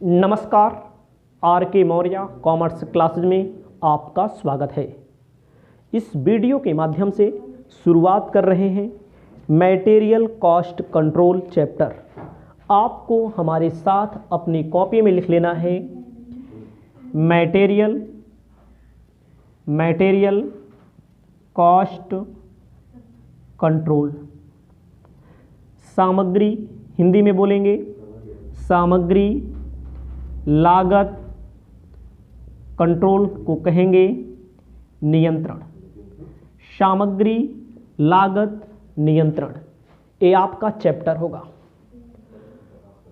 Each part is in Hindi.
नमस्कार। आर के मौर्य कॉमर्स क्लासेज में आपका स्वागत है। इस वीडियो के माध्यम से शुरुआत कर रहे हैं मटेरियल कॉस्ट कंट्रोल चैप्टर। आपको हमारे साथ अपनी कॉपी में लिख लेना है मटेरियल कॉस्ट कंट्रोल। सामग्री हिंदी में बोलेंगे सामग्री लागत, कंट्रोल को कहेंगे नियंत्रण। सामग्री लागत नियंत्रण, ये आपका चैप्टर होगा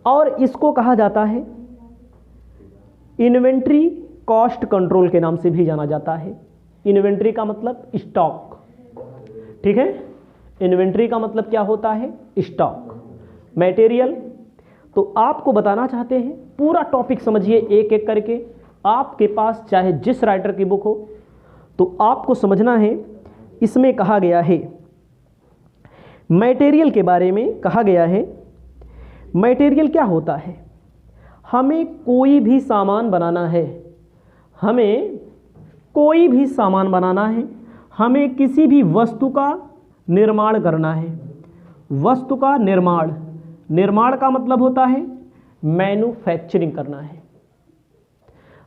और इसको कहा जाता है इन्वेंट्री कॉस्ट कंट्रोल के नाम से भी जाना जाता है। इन्वेंट्री का मतलब स्टॉक, ठीक है। इन्वेंट्री का मतलब क्या होता है? स्टॉक। मटेरियल, तो आपको बताना चाहते हैं पूरा टॉपिक समझिए एक एक करके। आपके पास चाहे जिस राइटर की बुक हो तो आपको समझना है। इसमें कहा गया है मटेरियल के बारे में कहा गया है। मटेरियल क्या होता है? हमें कोई भी सामान बनाना है, हमें कोई भी सामान बनाना है, हमें किसी भी वस्तु का निर्माण करना है। वस्तु का निर्माण, निर्माण का मतलब होता है मैन्युफैक्चरिंग करना है।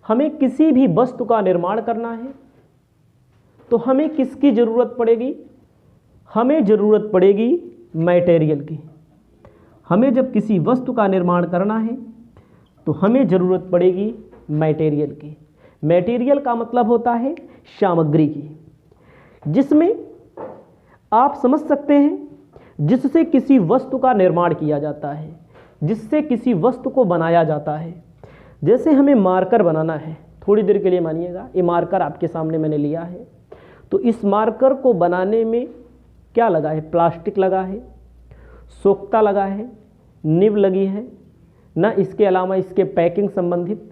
हमें किसी भी वस्तु का निर्माण करना है तो हमें किसकी ज़रूरत पड़ेगी? हमें ज़रूरत पड़ेगी मटेरियल की। हमें जब किसी वस्तु का निर्माण करना है तो हमें ज़रूरत पड़ेगी मटेरियल की। मटेरियल का मतलब होता है सामग्री की, जिसमें आप समझ सकते हैं जिससे किसी वस्तु का निर्माण किया जाता है, जिससे किसी वस्तु को बनाया जाता है। जैसे हमें मार्कर बनाना है, थोड़ी देर के लिए मानिएगा, ये मार्कर आपके सामने मैंने लिया है, तो इस मार्कर को बनाने में क्या लगा है? प्लास्टिक लगा है, सोख्ता लगा है, निब लगी है ना, इसके अलावा इसके पैकिंग संबंधित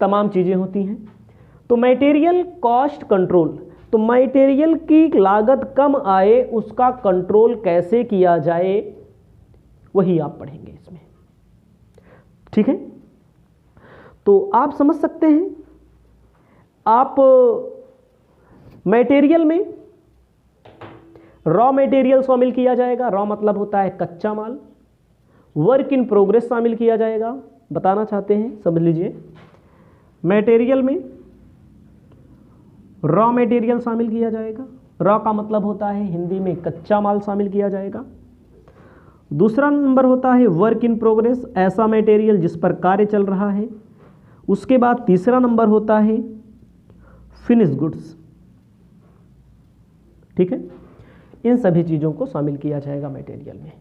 तमाम चीज़ें होती हैं। तो मटेरियल कॉस्ट कंट्रोल, तो मटेरियल की लागत कम आए उसका कंट्रोल कैसे किया जाए वही आप पढ़ेंगे इसमें, ठीक है। तो आप समझ सकते हैं, आप मटेरियल में रॉ मटेरियल शामिल किया जाएगा। रॉ मतलब होता है कच्चा माल। वर्क इन प्रोग्रेस शामिल किया जाएगा। बताना चाहते हैं, समझ लीजिए। मटेरियल में रॉ मटेरियल शामिल किया जाएगा। रॉ का मतलब होता है हिंदी में कच्चा माल शामिल किया जाएगा। दूसरा नंबर होता है वर्क इन प्रोग्रेस, ऐसा मटेरियल जिस पर कार्य चल रहा है। उसके बाद तीसरा नंबर होता है फिनिश गुड्स, ठीक है। इन सभी चीज़ों को शामिल किया जाएगा मटेरियल में।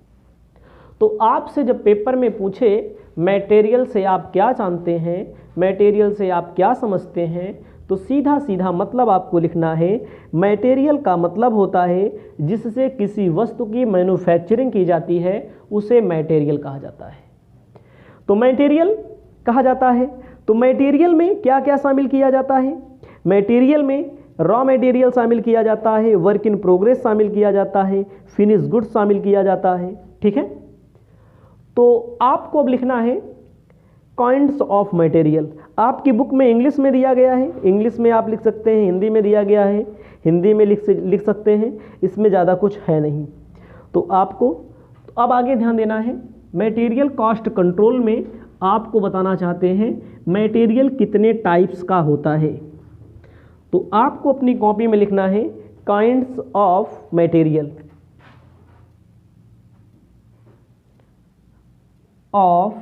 तो आपसे जब पेपर में पूछे मटेरियल से आप क्या जानते हैं, मटेरियल से आप क्या समझते हैं, तो सीधा सीधा मतलब आपको लिखना है मटेरियल का मतलब होता है जिससे किसी वस्तु की मैन्युफैक्चरिंग की जाती है, उसे मटेरियल कहा जाता है। तो मटेरियल कहा जाता है। तो मटेरियल में क्या क्या शामिल किया जाता है? मटेरियल में रॉ मटेरियल शामिल किया जाता है, वर्क इन प्रोग्रेस शामिल किया जाता है, फिनिश गुड्स शामिल किया जाता है, ठीक है। तो आपको अब लिखना है काइंड्स ऑफ मटेरियल। आपकी बुक में इंग्लिश में दिया गया है, इंग्लिश में आप लिख सकते हैं, हिंदी में दिया गया है, हिंदी में लिख सकते हैं। इसमें ज़्यादा कुछ है नहीं। तो आपको अब आगे ध्यान देना है। मटेरियल कॉस्ट कंट्रोल में आपको बताना चाहते हैं मटेरियल कितने टाइप्स का होता है। तो आपको अपनी कॉपी में लिखना है kinds of material of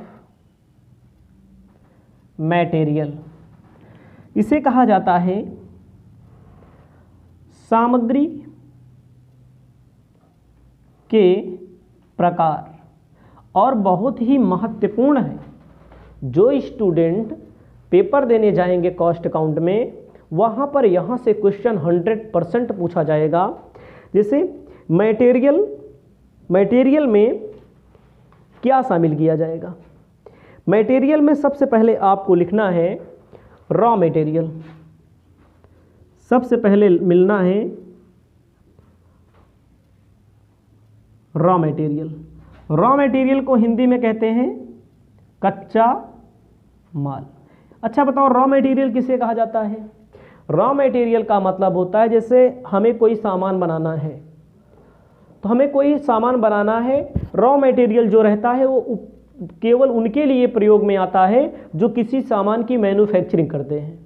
material. इसे कहा जाता है सामग्री के प्रकार। और बहुत ही महत्वपूर्ण है, जो स्टूडेंट पेपर देने जाएंगे कॉस्ट अकाउंट में, वहाँ पर यहाँ से क्वेश्चन 100% पूछा जाएगा। जैसे मटेरियल में क्या शामिल किया जाएगा? मटेरियल में सबसे पहले आपको लिखना है रॉ मटेरियल। सबसे पहले मिलना है रॉ मटेरियल को हिंदी में कहते हैं कच्चा माल। अच्छा बताओ रॉ मटेरियल किसे कहा जाता है? रॉ मटेरियल का मतलब होता है जैसे हमें कोई सामान बनाना है, तो हमें कोई सामान बनाना है, रॉ मटेरियल जो रहता है वो केवल उनके लिए प्रयोग में आता है जो किसी सामान की मैन्युफैक्चरिंग करते हैं।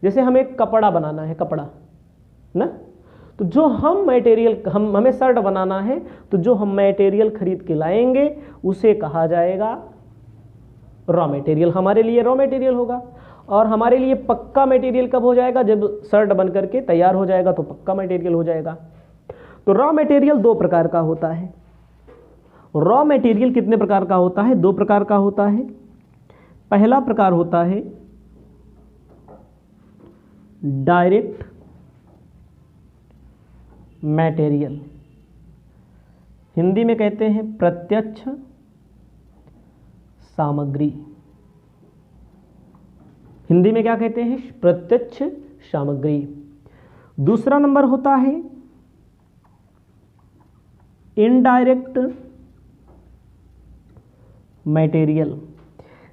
जैसे हमें कपड़ा बनाना है, कपड़ा ना, तो जो हम मटेरियल हमें शर्ट बनाना है, तो जो हम मटेरियल खरीद के लाएंगे उसे कहा जाएगा रॉ मटेरियल, हमारे लिए रॉ मटेरियल होगा। और हमारे लिए पक्का मटेरियल कब हो जाएगा? जब शर्ट बन करके तैयार हो जाएगा तो पक्का मटेरियल हो जाएगा। तो रॉ मटेरियल दो प्रकार का होता है। रॉ मटेरियल कितने प्रकार का होता है? दो प्रकार का होता है। पहला प्रकार होता है डायरेक्ट मटेरियल, हिंदी में कहते हैं प्रत्यक्ष सामग्री। हिंदी में क्या कहते हैं? प्रत्यक्ष सामग्री। दूसरा नंबर होता है इनडायरेक्ट मटेरियल,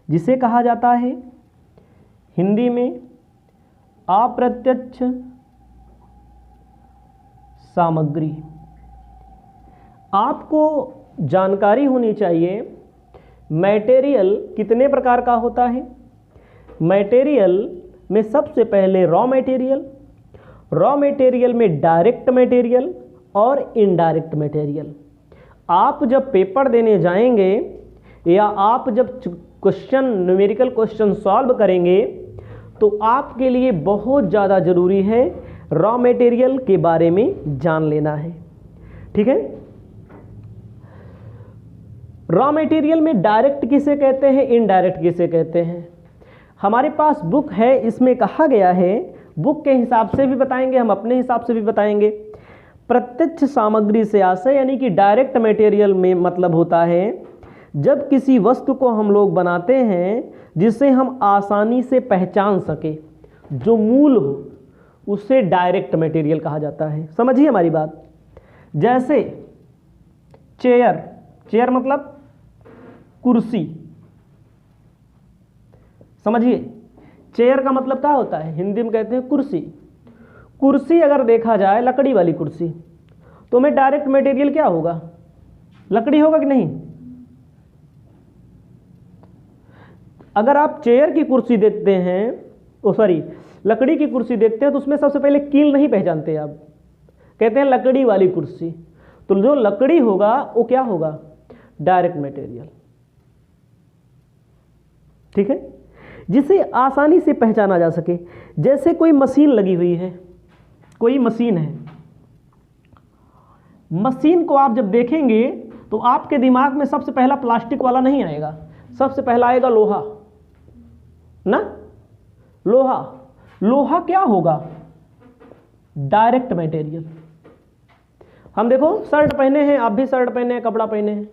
जिसे कहा जाता है हिंदी में अप्रत्यक्ष सामग्री। आपको जानकारी होनी चाहिए मटेरियल कितने प्रकार का होता है। मटेरियल में सबसे पहले रॉ मटेरियल, रॉ मटेरियल में डायरेक्ट मटेरियल और इनडायरेक्ट मटेरियल। आप जब पेपर देने जाएंगे या आप जब क्वेश्चन न्यूमेरिकल क्वेश्चन सॉल्व करेंगे तो आपके लिए बहुत ज़्यादा ज़रूरी है रॉ मटेरियल के बारे में जान लेना है। ठीक है, रॉ मटेरियल में डायरेक्ट किसे कहते हैं, इनडायरेक्ट किसे कहते हैं? हमारे पास बुक है, इसमें कहा गया है, बुक के हिसाब से भी बताएंगे, हम अपने हिसाब से भी बताएंगे। प्रत्यक्ष सामग्री से आशय यानी कि डायरेक्ट मटेरियल में मतलब होता है जब किसी वस्तु को हम लोग बनाते हैं जिसे हम आसानी से पहचान सके, जो मूल हो, उसे डायरेक्ट मटेरियल कहा जाता है। समझिए हमारी बात। जैसे चेयर, चेयर मतलब कुर्सी। समझिए, चेयर का मतलब क्या होता है? हिंदी में कहते हैं कुर्सी। कुर्सी अगर देखा जाए लकड़ी वाली कुर्सी, तो में डायरेक्ट मटेरियल क्या होगा? लकड़ी होगा कि नहीं? अगर आप चेयर की कुर्सी देखते हैं, लकड़ी की कुर्सी देखते हैं, तो उसमें सबसे पहले कील नहीं पहचानते आप, कहते हैं लकड़ी वाली कुर्सी। तो जो लकड़ी होगा वो क्या होगा? Direct material. ठीक है, जिसे आसानी से पहचाना जा सके। जैसे कोई मशीन लगी हुई है, कोई मशीन है, मशीन को आप जब देखेंगे तो आपके दिमाग में सबसे पहला प्लास्टिक वाला नहीं आएगा, सबसे पहला आएगा लोहा ना। लोहा, लोहा क्या होगा? Direct material. हम देखो शर्ट पहने हैं, आप भी शर्ट पहने हैं, कपड़ा पहने हैं,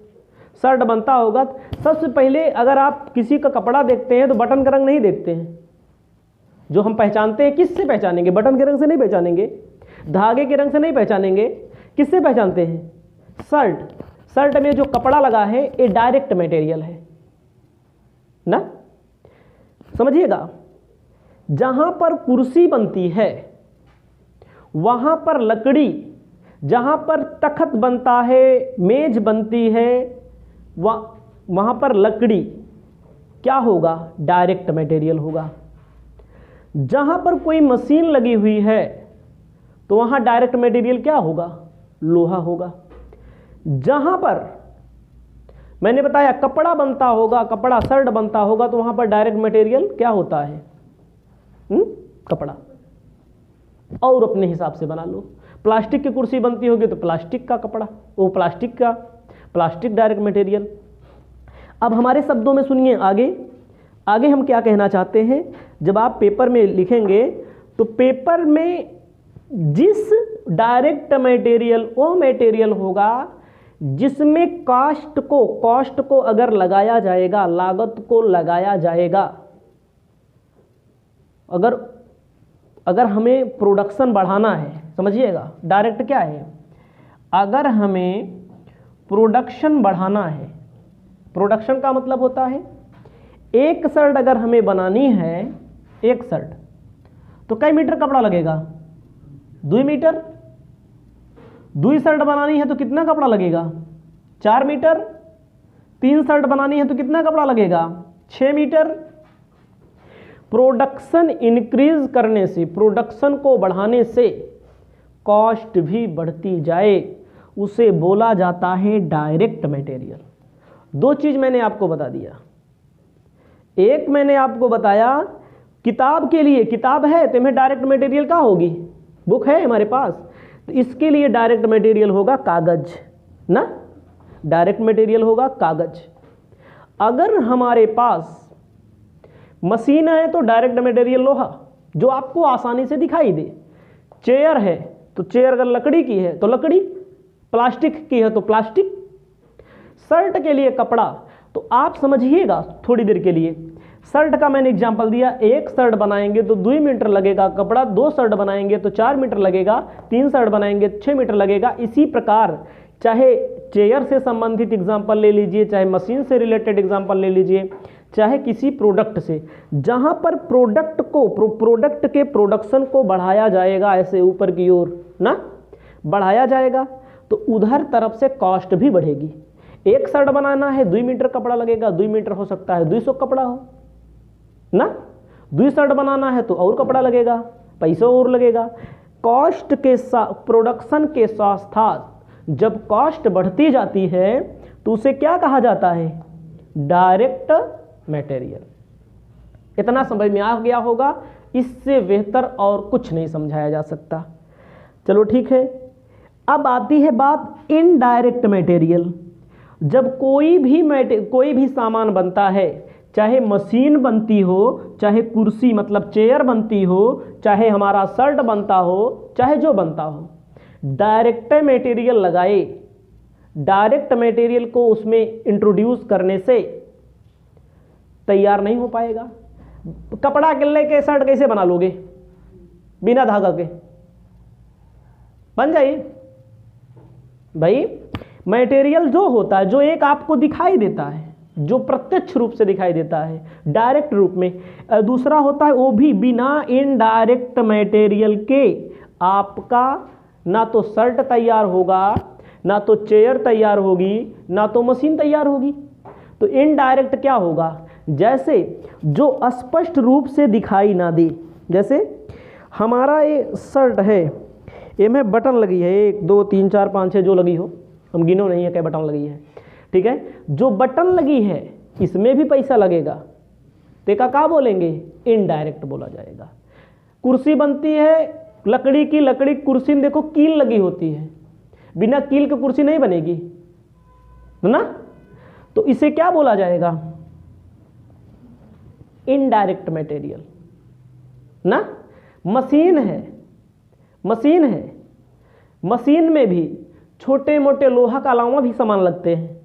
शर्ट बनता होगा। सबसे पहले अगर आप किसी का कपड़ा देखते हैं तो बटन का रंग नहीं देखते हैं। जो हम पहचानते हैं, किससे पहचानेंगे? बटन के रंग से नहीं पहचानेंगे, धागे के रंग से नहीं पहचानेंगे, किससे पहचानते हैं? शर्ट, शर्ट में जो कपड़ा लगा है ये डायरेक्ट मटेरियल है ना। समझिएगा, जहां पर कुर्सी बनती है वहां पर लकड़ी, जहां पर तख्त बनता है, मेज बनती है, वहां पर लकड़ी क्या होगा? डायरेक्ट मटेरियल होगा। जहां पर कोई मशीन लगी हुई है तो वहां डायरेक्ट मटेरियल क्या होगा? लोहा होगा। जहां पर मैंने बताया कपड़ा बनता होगा, कपड़ा शर्ट बनता होगा, तो वहां पर डायरेक्ट मटेरियल क्या होता है? कपड़ा। और अपने हिसाब से बना लो। प्लास्टिक की कुर्सी बनती होगी तो प्लास्टिक का कपड़ा, वो प्लास्टिक डायरेक्ट मटेरियल। अब हमारे शब्दों में सुनिए आगे हम क्या कहना चाहते हैं। जब आप पेपर में लिखेंगे तो पेपर में जिस डायरेक्ट मटेरियल, वो मटेरियल होगा जिसमें कॉस्ट को अगर लगाया जाएगा, लागत को लगाया जाएगा। अगर हमें प्रोडक्शन बढ़ाना है, समझिएगा डायरेक्ट क्या है? अगर हमें प्रोडक्शन बढ़ाना है, प्रोडक्शन का मतलब होता है एक शर्ट अगर हमें बनानी है, एक शर्ट, तो कई मीटर कपड़ा लगेगा? 2 मीटर। 2 शर्ट बनानी है तो कितना कपड़ा लगेगा? 4 मीटर। 3 शर्ट बनानी है तो कितना कपड़ा लगेगा? 6 मीटर। प्रोडक्शन इंक्रीज करने से, प्रोडक्शन को बढ़ाने से कॉस्ट भी बढ़ती जाए, उसे बोला जाता है डायरेक्ट मटेरियल। 2 चीज मैंने आपको बता दिया। एक मैंने आपको बताया किताब के लिए, किताब है तो हमें डायरेक्ट मटेरियल क्या होगी? बुक है हमारे पास, तो इसके लिए डायरेक्ट मटेरियल होगा कागज ना, डायरेक्ट मटेरियल होगा कागज। अगर हमारे पास मशीन है तो डायरेक्ट मटेरियल लोहा, जो आपको आसानी से दिखाई दे। चेयर है तो चेयर अगर लकड़ी की है तो लकड़ी, प्लास्टिक की है तो प्लास्टिक। शर्ट के लिए कपड़ा, तो आप समझिएगा थोड़ी देर के लिए। शर्ट का मैंने एग्जांपल दिया, एक शर्ट बनाएंगे तो 2 मीटर लगेगा कपड़ा, 2 शर्ट बनाएंगे तो 4 मीटर लगेगा, 3 शर्ट बनाएंगे 6 मीटर लगेगा। इसी प्रकार चाहे चेयर से संबंधित एग्जांपल ले लीजिए, चाहे मशीन से रिलेटेड एग्जांपल ले लीजिए, चाहे किसी प्रोडक्ट से, जहां पर प्रोडक्ट के प्रोडक्शन को बढ़ाया जाएगा, ऐसे ऊपर की ओर ना बढ़ाया जाएगा, तो उधर तरफ से कॉस्ट भी बढ़ेगी। एक शर्ट बनाना है 2 मीटर कपड़ा लगेगा, 2 मीटर हो सकता है 200 कपड़ा हो ना, 2 शर्ट बनाना है तो और कपड़ा लगेगा, पैसा और लगेगा। कॉस्ट के साथ, प्रोडक्शन के साथ साथ जब कॉस्ट बढ़ती जाती है तो उसे क्या कहा जाता है? Direct material. इतना समझ में आ गया होगा, इससे बेहतर और कुछ नहीं समझाया जा सकता। चलो ठीक है। अब आती है बात इनडायरेक्ट मटेरियल। जब कोई भी सामान बनता है, चाहे मशीन बनती हो, चाहे कुर्सी मतलब चेयर बनती हो, चाहे हमारा शर्ट बनता हो, चाहे जो बनता हो, डायरेक्ट मटेरियल लगाए, डायरेक्ट मटेरियल को उसमें इंट्रोड्यूस करने से तैयार नहीं हो पाएगा। कपड़ा के लेके शर्ट कैसे बना लोगे? बिना धागा के बन जाइए भाई। मटेरियल जो होता है, जो एक आपको दिखाई देता है, जो प्रत्यक्ष रूप से दिखाई देता है डायरेक्ट रूप में, दूसरा होता है वो भी बिना इनडायरेक्ट मटेरियल के आपका ना तो शर्ट तैयार होगा, ना तो चेयर तैयार होगी, ना तो मशीन तैयार होगी। तो इनडायरेक्ट क्या होगा? जैसे जो स्पष्ट रूप से दिखाई ना दे, जैसे हमारा ये शर्ट है, ये में बटन लगी है 1 2 3 4 5 6 जो लगी हो, हम गिनो नहीं है क्या बटन लगी है, ठीक है। जो बटन लगी है इसमें भी पैसा लगेगा, तो क्या बोलेंगे? इनडायरेक्ट बोला जाएगा। कुर्सी बनती है लकड़ी की, लकड़ी कुर्सी में देखो कील लगी होती है, बिना कील की कुर्सी नहीं बनेगी ना, तो इसे क्या बोला जाएगा? इनडायरेक्ट मटेरियल ना। मशीन है, मशीन है, मशीन में भी छोटे मोटे लोहा का अलावा भी सामान लगते हैं,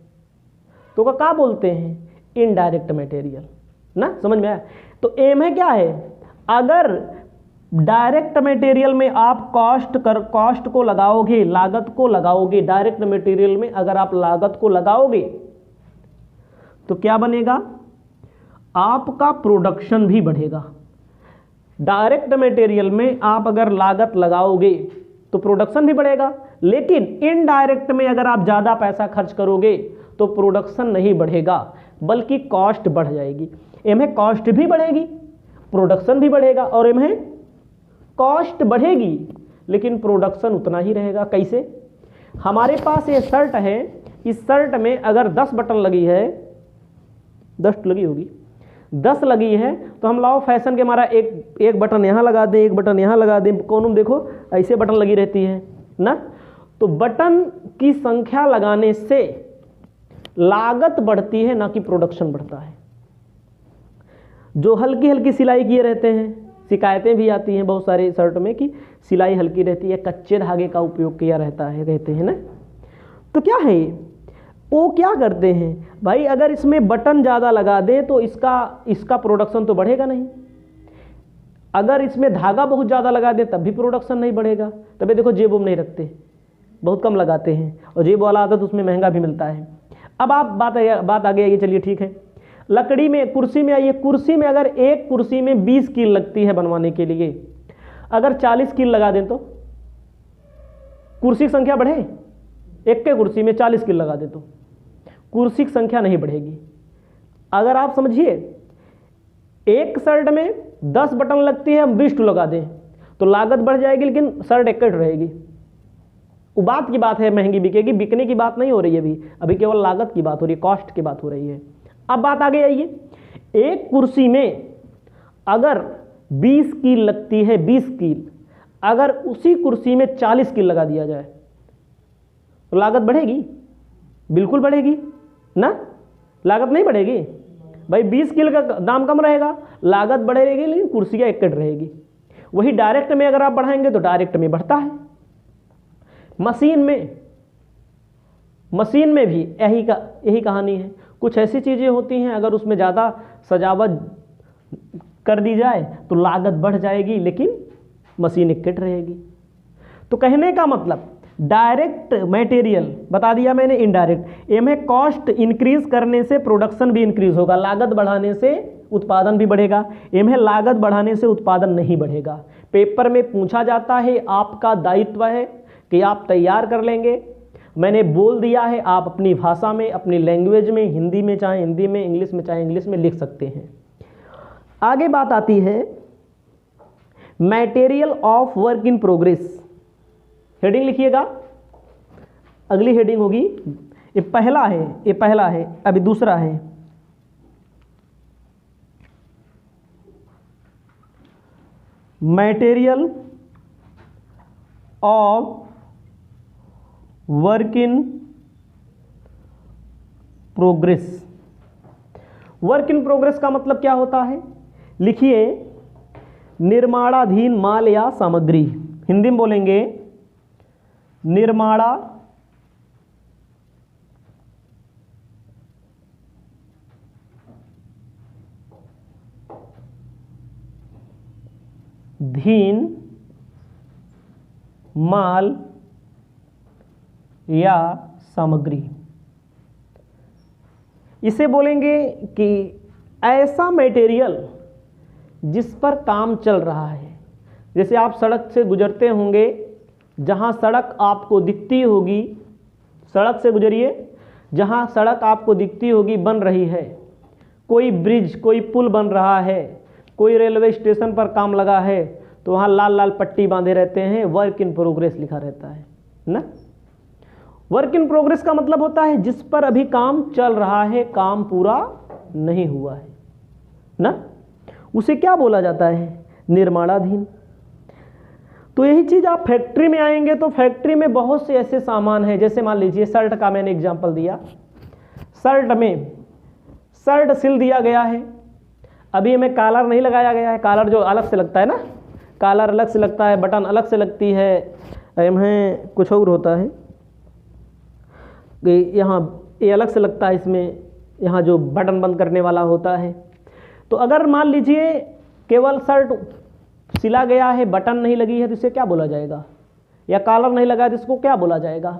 तो क्या बोलते हैं? इनडायरेक्ट मटेरियल ना। समझ में आया? तो एम है क्या है? अगर डायरेक्ट मटेरियल में आप कॉस्ट को लगाओगे, लागत को लगाओगे, डायरेक्ट मटेरियल में अगर आप लागत को लगाओगे तो क्या बनेगा? आपका प्रोडक्शन भी बढ़ेगा। डायरेक्ट मटेरियल में आप अगर लागत लगाओगे तो प्रोडक्शन भी बढ़ेगा, लेकिन इनडायरेक्ट में अगर आप ज़्यादा पैसा खर्च करोगे तो प्रोडक्शन नहीं बढ़ेगा बल्कि कॉस्ट बढ़ जाएगी। इनमें कॉस्ट भी बढ़ेगी, प्रोडक्शन भी बढ़ेगा, और इनमें कॉस्ट बढ़ेगी लेकिन प्रोडक्शन उतना ही रहेगा। कैसे? हमारे पास ये शर्ट है, इस शर्ट में अगर 10 बटन लगी है, 10 लगी होगी, 10 लगी है, तो हम लाओ फैशन के हमारा एक बटन यहाँ लगा दें, एक बटन यहाँ लगा दें, कौन देखो ऐसे बटन लगी रहती है ना। तो बटन की संख्या लगाने से लागत बढ़ती है, ना कि प्रोडक्शन बढ़ता है। जो हल्की हल्की सिलाई किए रहते हैं, शिकायतें भी आती हैं बहुत सारे शर्ट में कि सिलाई हल्की रहती है, कच्चे धागे का उपयोग किया रहता है, कहते हैं ना। तो क्या है, वो क्या करते हैं भाई, अगर इसमें बटन ज़्यादा लगा दें तो इसका प्रोडक्शन तो बढ़ेगा नहीं, अगर इसमें धागा बहुत ज़्यादा लगा दें तब भी प्रोडक्शन नहीं बढ़ेगा। तभी देखो जेब नहीं रखते, बहुत कम लगाते हैं, और जेब वाला आता तो उसमें महंगा भी मिलता है। अब आप बात आगे आइए, चलिए ठीक है। लकड़ी में, कुर्सी में आइए, कुर्सी में अगर एक कुर्सी में 20 कील लगती है बनवाने के लिए, अगर 40 कील लगा दें तो कुर्सी की संख्या बढ़े? एक के कुर्सी में 40 कील लगा दें तो कुर्सी की संख्या नहीं बढ़ेगी। अगर आप समझिए एक शर्ट में 10 बटन लगती है, हम 20 लगा दें तो लागत बढ़ जाएगी, लेकिन शर्ट एकट रहेगी। वो बात की बात है, महंगी बिकेगी, बिकने की बात नहीं हो रही है अभी केवल लागत की बात हो रही है, कॉस्ट की बात हो रही है। अब बात आगे आइए, एक कुर्सी में अगर 20 कील लगती है, 20 कील, अगर उसी कुर्सी में 40 कील लगा दिया जाए तो लागत बढ़ेगी? बिल्कुल बढ़ेगी ना, लागत नहीं बढ़ेगी भाई। 20 कील का दाम कम रहेगा, लागत बढ़ेगी, लेकिन कुर्सियाँ एकट रहेगी। वही डायरेक्ट में अगर आप बढ़ाएंगे तो डायरेक्ट में बढ़ता है। मशीन में भी यही कहानी है। कुछ ऐसी चीज़ें होती हैं अगर उसमें ज़्यादा सजावट कर दी जाए तो लागत बढ़ जाएगी, लेकिन मशीन एकट रहेगी। तो कहने का मतलब डायरेक्ट मटेरियल बता दिया मैंने, इनडायरेक्ट इनमें कॉस्ट इंक्रीज करने से प्रोडक्शन भी इंक्रीज होगा, लागत बढ़ाने से उत्पादन भी बढ़ेगा। इनमें लागत बढ़ाने से उत्पादन नहीं बढ़ेगा। पेपर में पूछा जाता है, आपका दायित्व है कि आप तैयार कर लेंगे। मैंने बोल दिया है, आप अपनी भाषा में, अपनी लैंग्वेज में, हिंदी में चाहे हिंदी में, इंग्लिश में चाहे इंग्लिश में लिख सकते हैं। आगे बात आती है material of work in progress. Heading लिखिएगा, अगली हेडिंग होगी, ये पहला है, अभी दूसरा है। Material of work in progress. Work in progress का मतलब क्या होता है? लिखिए, निर्माणाधीन माल या सामग्री। हिंदी में बोलेंगे निर्माणाधीन माल या सामग्री। इसे बोलेंगे कि ऐसा मटेरियल जिस पर काम चल रहा है। जैसे आप सड़क से गुजरते होंगे, जहाँ सड़क आपको दिखती होगी, सड़क से गुजरिए, जहाँ सड़क आपको दिखती होगी बन रही है, कोई ब्रिज, कोई पुल बन रहा है, कोई रेलवे स्टेशन पर काम लगा है, तो वहाँ लाल लाल पट्टी बांधे रहते हैं, वर्क इन प्रोग्रेस लिखा रहता है ना। वर्क इन प्रोग्रेस का मतलब होता है जिस पर अभी काम चल रहा है, काम पूरा नहीं हुआ है ना, उसे क्या बोला जाता है? निर्माणाधीन। तो यही चीज़ आप फैक्ट्री में आएंगे तो फैक्ट्री में बहुत से ऐसे सामान हैं, जैसे मान लीजिए शर्ट का मैंने एग्जांपल दिया। शर्ट में शर्ट सिल दिया गया है, अभी हमें कॉलर नहीं लगाया गया है। कॉलर जो अलग से लगता है ना, कॉलर अलग से लगता है, बटन अलग से लगती है, इनमें कुछ और होता है कि यहाँ ये अलग से लगता है, इसमें यहाँ जो बटन बंद करने वाला होता है। तो अगर मान लीजिए केवल शर्ट सिला गया है, बटन नहीं लगी है, तो इसे क्या बोला जाएगा? या कॉलर नहीं लगा है तो इसको क्या बोला जाएगा?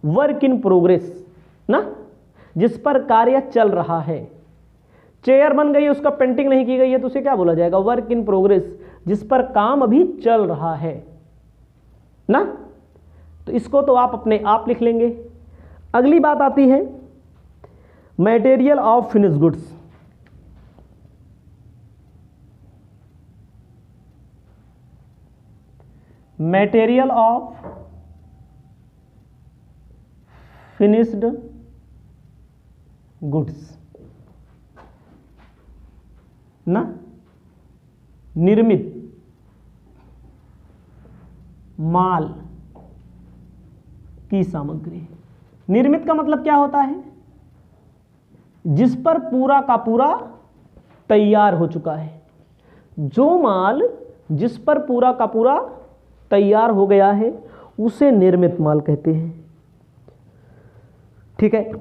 वर्क इन प्रोग्रेस ना, जिस पर कार्य चल रहा है। चेयर बन गई है, उसका पेंटिंग नहीं की गई है, तो उसे क्या बोला जाएगा? वर्क इन प्रोग्रेस, जिस पर काम अभी चल रहा है ना। तो इसको तो आप अपने आप लिख लेंगे। अगली बात आती है material of finish goods. Material of finished goods ना, निर्मित माल की सामग्री। निर्मित का मतलब क्या होता है? जिस पर पूरा का पूरा तैयार हो चुका है। जो माल जिस पर पूरा का पूरा तैयार हो गया है उसे निर्मित माल कहते हैं। ठीक है,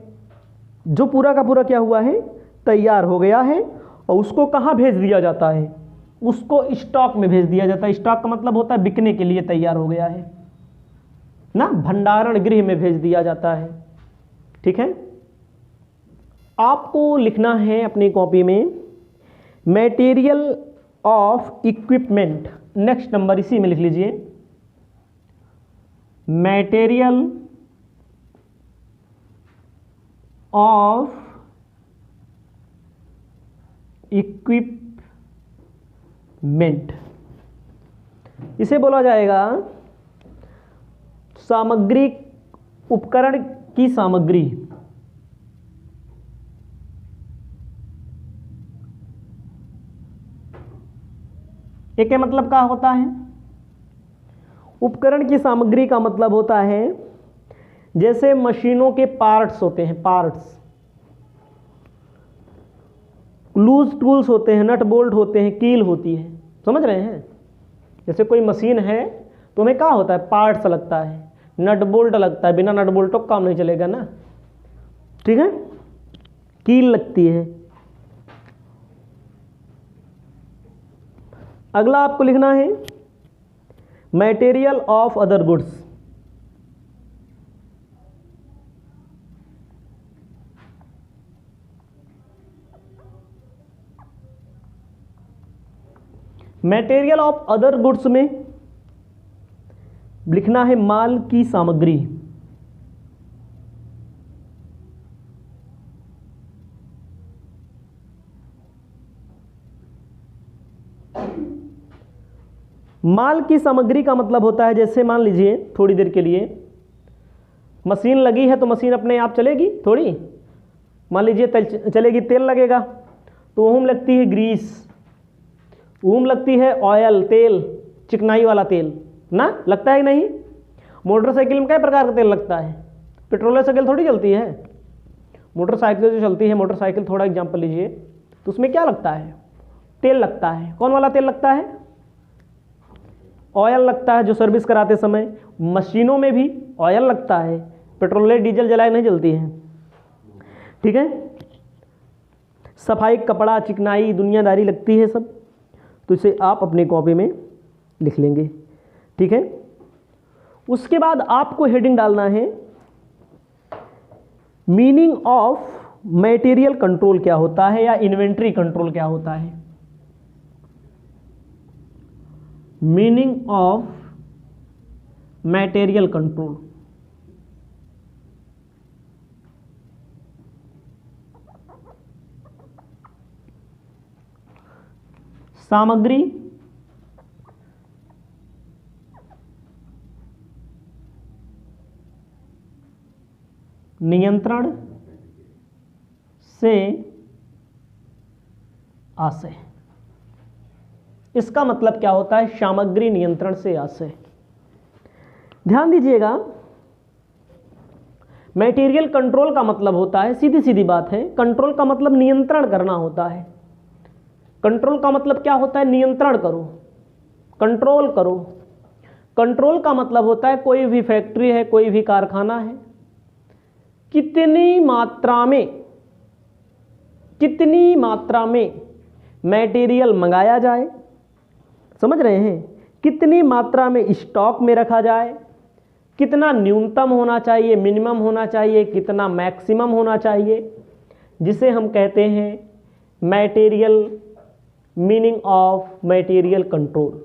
जो पूरा का पूरा क्या हुआ है? तैयार हो गया है, और उसको कहाँ भेज दिया जाता है? उसको स्टॉक में भेज दिया जाता है। स्टॉक का मतलब होता है बिकने के लिए तैयार हो गया है ना, भंडारण गृह में भेज दिया जाता है। ठीक है, आपको लिखना है अपनी कॉपी में material of equipment, next number इसी में लिख लीजिए, मटेरियल ऑफ इक्विपमेंट, इसे बोला जाएगा सामग्री, उपकरण की सामग्री। एक मतलब क्या होता है? उपकरण की सामग्री का मतलब होता है जैसे मशीनों के पार्ट्स होते हैं, पार्ट्स, लूज टूल्स होते हैं, नट बोल्ट होते हैं, कील होती है, समझ रहे हैं? जैसे कोई मशीन है तो हमें क्या होता है? पार्ट्स लगता है, नट बोल्ट लगता है, बिना नट बोल्ट तो काम नहीं चलेगा ना, ठीक है? कील लगती है। अगला आपको लिखना है material of other goods, material of other goods में लिखना है माल की सामग्री। माल की सामग्री का मतलब होता है जैसे मान लीजिए थोड़ी देर के लिए मशीन लगी है तो मशीन अपने आप चलेगी थोड़ी, मान लीजिए चलेगी, तेल लगेगा तो ओम लगती है ग्रीस, ओम लगती है ऑयल, तेल, चिकनाई वाला तेल ना, लगता है नहीं? मोटरसाइकिल में कई प्रकार का तेल लगता है, पेट्रोल साइकिल थोड़ी चलती है, मोटरसाइकिल जो चलती है, मोटरसाइकिल थोड़ा एग्जांपल लीजिए तो उसमें क्या लगता है? तेल लगता है। कौन वाला तेल लगता है? ऑयल लगता है, जो सर्विस कराते समय। मशीनों में भी ऑयल लगता है, पेट्रोल डीजल जलाए नहीं जलती है, ठीक है? सफाई, कपड़ा, चिकनाई, दुनियादारी लगती है सब, तो इसे आप अपनी कॉपी में लिख लेंगे, ठीक है? उसके बाद आपको हेडिंग डालना है मीनिंग ऑफ मटेरियल कंट्रोल क्या होता है या इन्वेंट्री कंट्रोल क्या होता है। मीनिंग ऑफ मटेरियल कंट्रोल, सामग्री नियंत्रण से आशय। इसका मतलब क्या होता है? सामग्री नियंत्रण से आशय। ध्यान दीजिएगा, मटेरियल कंट्रोल का मतलब होता है, सीधी सीधी बात है, कंट्रोल का मतलब नियंत्रण करना होता है। कंट्रोल का मतलब क्या होता है? नियंत्रण करो, कंट्रोल करो। कंट्रोल का मतलब होता है कोई भी फैक्ट्री है, कोई भी कारखाना है, कितनी मात्रा में मटेरियल मंगाया जाए, समझ रहे हैं? कितनी मात्रा में स्टॉक में रखा जाए, कितना न्यूनतम होना चाहिए, मिनिमम होना चाहिए, कितना मैक्सिमम होना चाहिए, जिसे हम कहते हैं material, meaning of material control.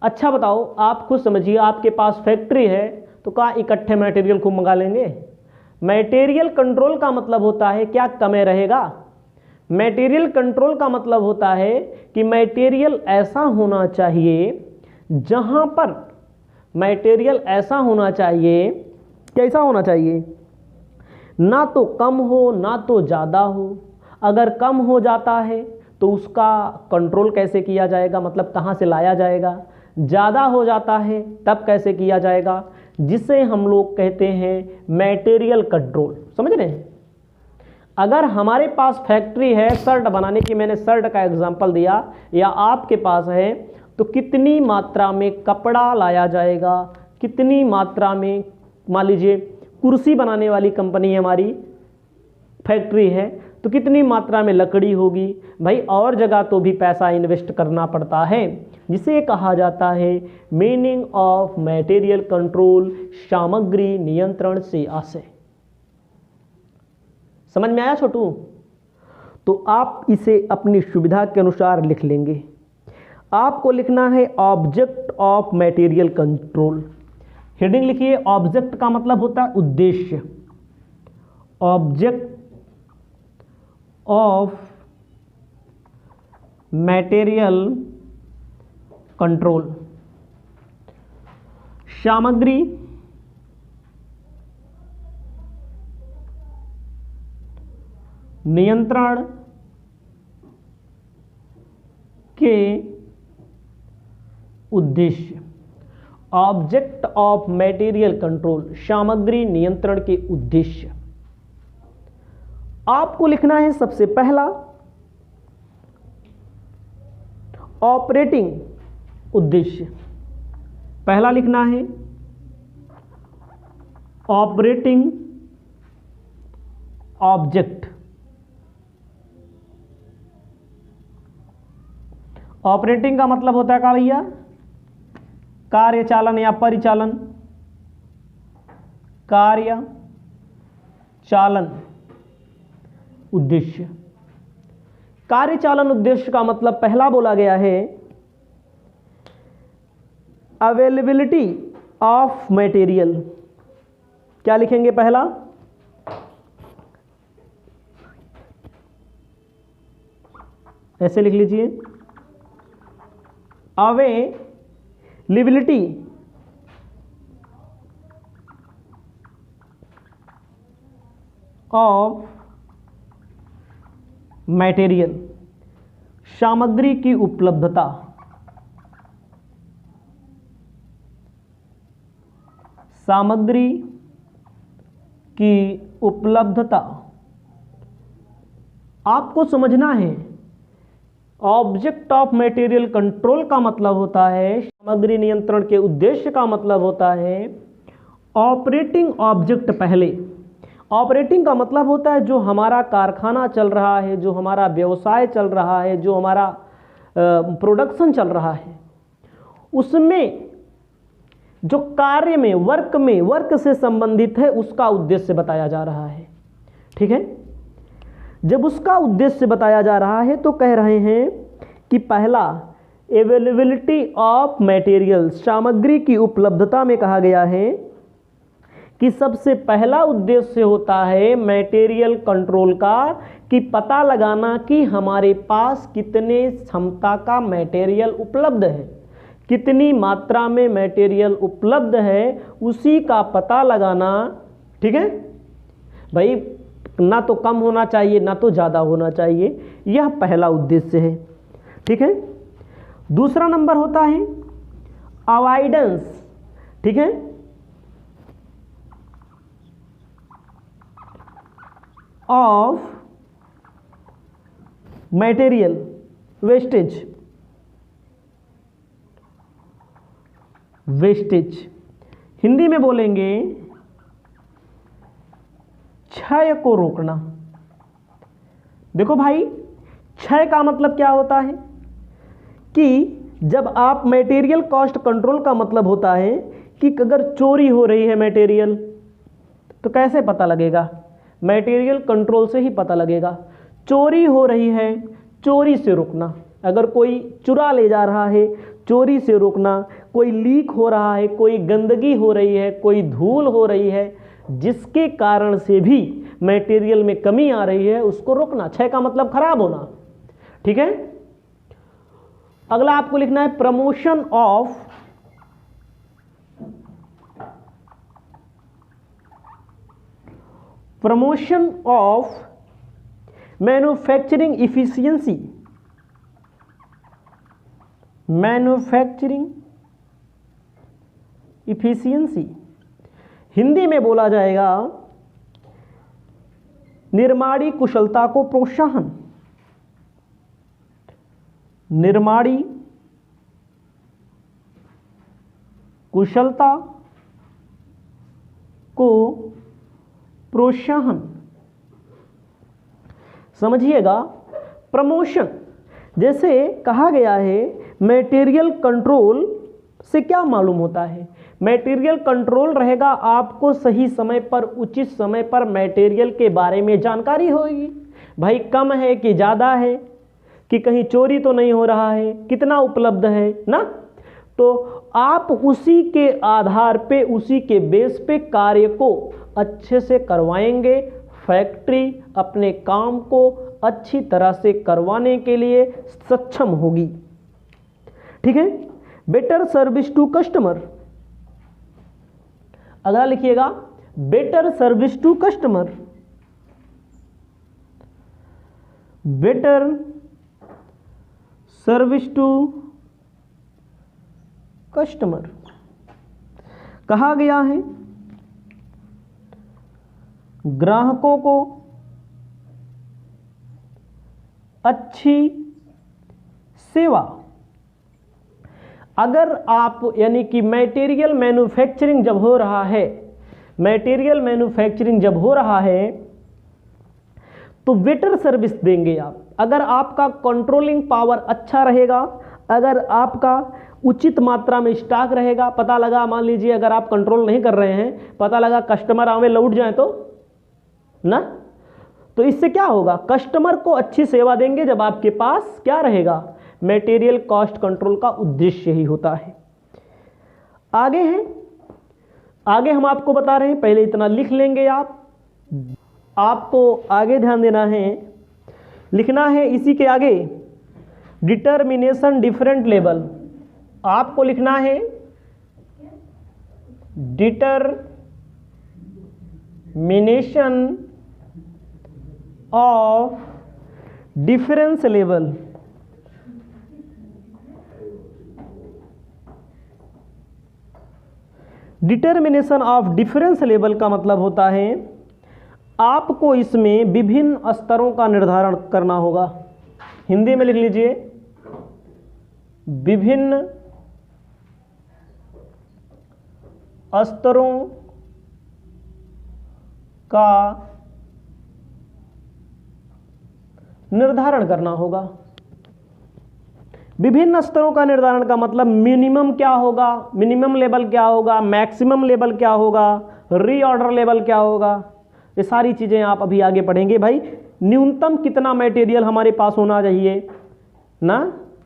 अच्छा बताओ, आप खुद समझिए, आपके पास फैक्ट्री है तो क्या इकट्ठे मटेरियल खूब मंगा लेंगे? मटेरियल कंट्रोल का मतलब होता है क्या कमी रहेगा। मटेरियल कंट्रोल का मतलब होता है कि मटेरियल ऐसा होना चाहिए, जहां पर मटेरियल ऐसा होना चाहिए, कैसा होना चाहिए? ना तो कम हो ना तो ज़्यादा हो। अगर कम हो जाता है तो उसका कंट्रोल कैसे किया जाएगा, मतलब कहाँ से लाया जाएगा? ज़्यादा हो जाता है तब कैसे किया जाएगा, जिसे हम लोग कहते हैं मटेरियल कंट्रोल। समझ रहे हैं? अगर हमारे पास फैक्ट्री है शर्ट बनाने की, मैंने शर्ट का एग्जांपल दिया, या आपके पास है, तो कितनी मात्रा में कपड़ा लाया जाएगा, कितनी मात्रा में, मान लीजिए कुर्सी बनाने वाली कंपनी हमारी फैक्ट्री है, तो कितनी मात्रा में लकड़ी होगी भाई, और जगह तो भी पैसा इन्वेस्ट करना पड़ता है, जिसे कहा जाता है मीनिंग ऑफ मटेरियल कंट्रोल, सामग्री नियंत्रण से आशय। समझ में आया छोटू? तो आप इसे अपनी सुविधा के अनुसार लिख लेंगे। आपको लिखना है object of material control. Heading लिखिए, ऑब्जेक्ट का मतलब होता है उद्देश्य। Object of material control. सामग्री नियंत्रण के उद्देश्य। ऑब्जेक्ट ऑफ मटेरियल कंट्रोल, सामग्री नियंत्रण के उद्देश्य। आपको लिखना है सबसे पहला ऑपरेटिंग उद्देश्य। पहला लिखना है ऑपरेटिंग ऑब्जेक्ट। ऑपरेटिंग का मतलब होता है क्या भैया? कार्यचालन या परिचालन। कार्य चालन उद्देश्य। कार्यचालन उद्देश्य का मतलब पहला बोला गया है अवेलेबिलिटी ऑफ मटेरियल। क्या लिखेंगे पहला? ऐसे लिख लीजिए, अवेलेबिलिटी ऑफ मटेरियल, सामग्री की उपलब्धता। सामग्री की उपलब्धता। आपको समझना है ऑब्जेक्ट ऑफ मटेरियल कंट्रोल का मतलब होता है सामग्री नियंत्रण के उद्देश्य का मतलब होता है ऑपरेटिंग ऑब्जेक्ट। पहले ऑपरेटिंग का मतलब होता है जो हमारा कारखाना चल रहा है, जो हमारा व्यवसाय चल रहा है, जो हमारा प्रोडक्शन चल रहा है, उसमें जो कार्य में वर्क से संबंधित है उसका उद्देश्य बताया जा रहा है। ठीक है, जब उसका उद्देश्य बताया जा रहा है तो कह रहे हैं कि पहला अवेलेबिलिटी ऑफ मटेरियल, सामग्री की उपलब्धता में कहा गया है कि सबसे पहला उद्देश्य होता है मटेरियल कंट्रोल का, कि पता लगाना कि हमारे पास कितने क्षमता का मटेरियल उपलब्ध है, कितनी मात्रा में मटेरियल उपलब्ध है, उसी का पता लगाना। ठीक है भाई, ना तो कम होना चाहिए ना तो ज़्यादा होना चाहिए, यह पहला उद्देश्य है। ठीक है, दूसरा नंबर होता है अवॉइडेंस। ठीक है, ऑफ मटेरियल वेस्टेज। हिंदी में बोलेंगे क्षय को रोकना। देखो भाई, क्षय का मतलब क्या होता है कि जब आप मटेरियल कॉस्ट कंट्रोल का मतलब होता है कि अगर चोरी हो रही है मटेरियल तो कैसे पता लगेगा? मटेरियल कंट्रोल से ही पता लगेगा। चोरी हो रही है, चोरी से रोकना। अगर कोई चुरा ले जा रहा है, चोरी से रोकना। कोई लीक हो रहा है, कोई गंदगी हो रही है, कोई धूल हो रही है, जिसके कारण से भी मटेरियल में कमी आ रही है, उसको रोकना। क्षय का मतलब खराब होना। ठीक है, अगला आपको लिखना है promotion of manufacturing efficiency. Manufacturing efficiency Hindi में बोला जाएगा निर्माणी कुशलता को प्रोत्साहन। निर्माणी कुशलता को प्रोत्साहन। समझिएगा, प्रमोशन जैसे कहा गया है मटेरियल कंट्रोल से क्या मालूम होता है? मटेरियल कंट्रोल रहेगा, आपको सही समय पर उचित समय पर मटेरियल के बारे में जानकारी होगी। भाई कम है कि ज़्यादा है, कि कहीं चोरी तो नहीं हो रहा है, कितना उपलब्ध है ना। तो आप उसी के आधार पे, उसी के बेस पे कार्य को अच्छे से करवाएंगे। फैक्ट्री अपने काम को अच्छी तरह से करवाने के लिए सक्षम होगी। ठीक है। बेटर सर्विस टू कस्टमर, अगला लिखिएगा better service to customer. Better service to customer कहा गया है ग्राहकों को अच्छी सेवा। अगर आप यानी कि मटेरियल मैन्युफैक्चरिंग जब हो रहा है, मटेरियल मैन्युफैक्चरिंग जब हो रहा है तो बेटर सर्विस देंगे आप। अगर आपका कंट्रोलिंग पावर अच्छा रहेगा, अगर आपका उचित मात्रा में स्टॉक रहेगा, पता लगा मान लीजिए अगर आप कंट्रोल नहीं कर रहे हैं, पता लगा कस्टमर आवे लौट जाए तो ना, तो इससे क्या होगा, कस्टमर को अच्छी सेवा देंगे जब आपके पास क्या रहेगा, मटेरियल कॉस्ट कंट्रोल का उद्देश्य ही होता है। आगे है, आगे हम आपको बता रहे हैं, पहले इतना लिख लेंगे आप। आपको आगे ध्यान देना है, लिखना है इसी के आगे डिटर्मिनेशन डिफरेंट लेवल। आपको लिखना है determination of difference level. Determination of difference level का मतलब होता है आपको इसमें विभिन्न स्तरों का निर्धारण करना होगा। हिंदी में लिख लीजिए विभिन्न स्तरों का निर्धारण करना होगा। विभिन्न स्तरों का निर्धारण का मतलब मिनिमम क्या होगा, मिनिमम लेवल क्या होगा, मैक्सिमम लेवल क्या होगा, रीऑर्डर लेवल क्या होगा, ये सारी चीज़ें आप अभी आगे पढ़ेंगे। भाई न्यूनतम कितना मटेरियल हमारे पास होना चाहिए ना,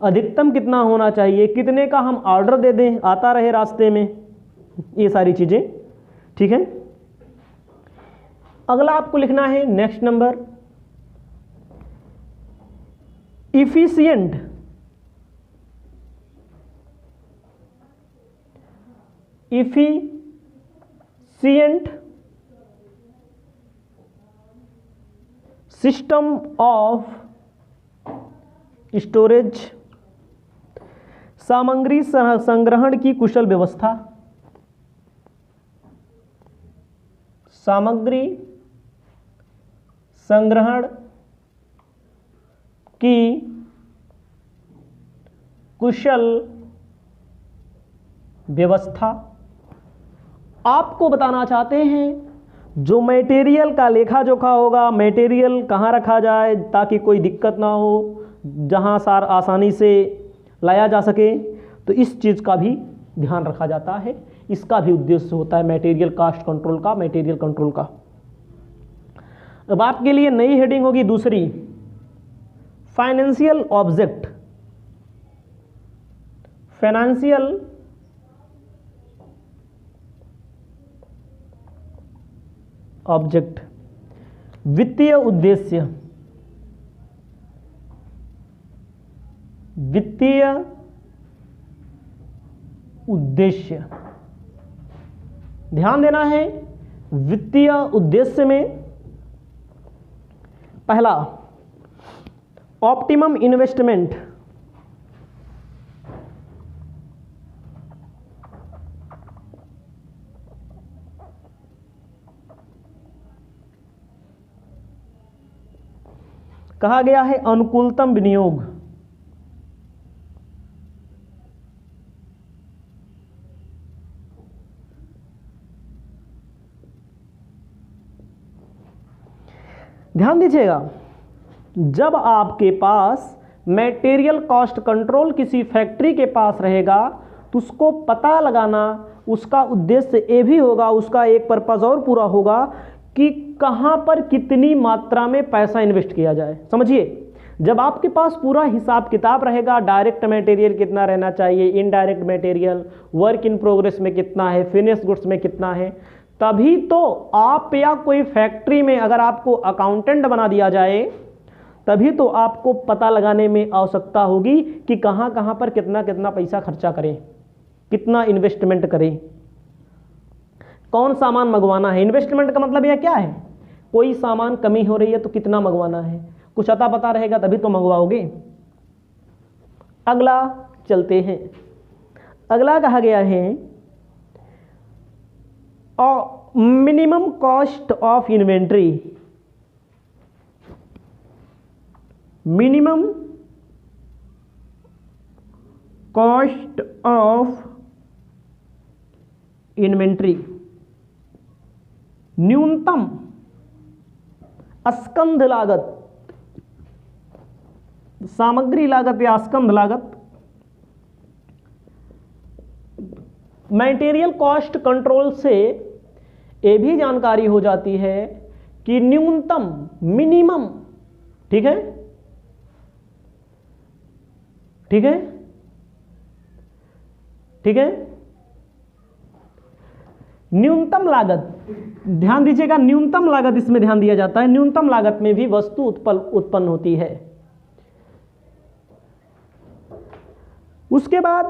अधिकतम कितना होना चाहिए, कितने का हम ऑर्डर दे दें आता रहे रास्ते में, ये सारी चीज़ें। ठीक है। अगला आपको लिखना है next number efficient. Efficient system of storage, सामग्री संग्रहण की कुशल व्यवस्था, सामग्री संग्रहण की कुशल व्यवस्था। आपको बताना चाहते हैं जो मटेरियल का लेखा जोखा होगा, मटेरियल कहाँ रखा जाए ताकि कोई दिक्कत ना हो, जहाँ सार आसानी से लाया जा सके, तो इस चीज़ का भी ध्यान रखा जाता है। इसका भी उद्देश्य होता है मटेरियल कास्ट कंट्रोल का, मटेरियल कंट्रोल का। अब आपके लिए नई हेडिंग होगी दूसरी, फाइनेंशियल ऑब्जेक्ट। फाइनेंशियल ऑब्जेक्ट, वित्तीय उद्देश्य, वित्तीय उद्देश्य। ध्यान देना है वित्तीय उद्देश्य में पहला ऑप्टिमम इन्वेस्टमेंट, कहा गया है अनुकूलतम विनियोग, ध्यान दीजिएगा जब आपके पास मटेरियल कॉस्ट कंट्रोल किसी फैक्ट्री के पास रहेगा तो उसको पता लगाना उसका उद्देश्य ये भी होगा, उसका एक पर्पज़ और पूरा होगा कि कहाँ पर कितनी मात्रा में पैसा इन्वेस्ट किया जाए। समझिए, जब आपके पास पूरा हिसाब किताब रहेगा, डायरेक्ट मटेरियल कितना रहना चाहिए, indirect material, work in progress में कितना है, फिनिश गुड्स में कितना है, तभी तो आप या कोई फैक्ट्री में अगर आपको अकाउंटेंट बना दिया जाए, तभी तो आपको पता लगाने में आवश्यकता होगी कि कहाँ कहाँ पर कितना कितना पैसा खर्चा करें, कितना इन्वेस्टमेंट करें, कौन सामान मंगवाना है। इन्वेस्टमेंट का मतलब यह क्या है, कोई सामान कमी हो रही है तो कितना मंगवाना है, कुछ अता पता रहेगा तभी तो मंगवाओगे। अगला चलते हैं, अगला कहा गया है minimum cost of inventory. Minimum cost of inventory, न्यूनतम स्कंध लागत, सामग्री लागत या स्कंध लागत। मटेरियल कॉस्ट कंट्रोल से ये भी जानकारी हो जाती है कि न्यूनतम, मिनिमम, ठीक है, ठीक है, ठीक है, न्यूनतम लागत, ध्यान दीजिएगा, न्यूनतम लागत इसमें ध्यान दिया जाता है। न्यूनतम लागत में भी वस्तु उत्पन्न होती है। उसके बाद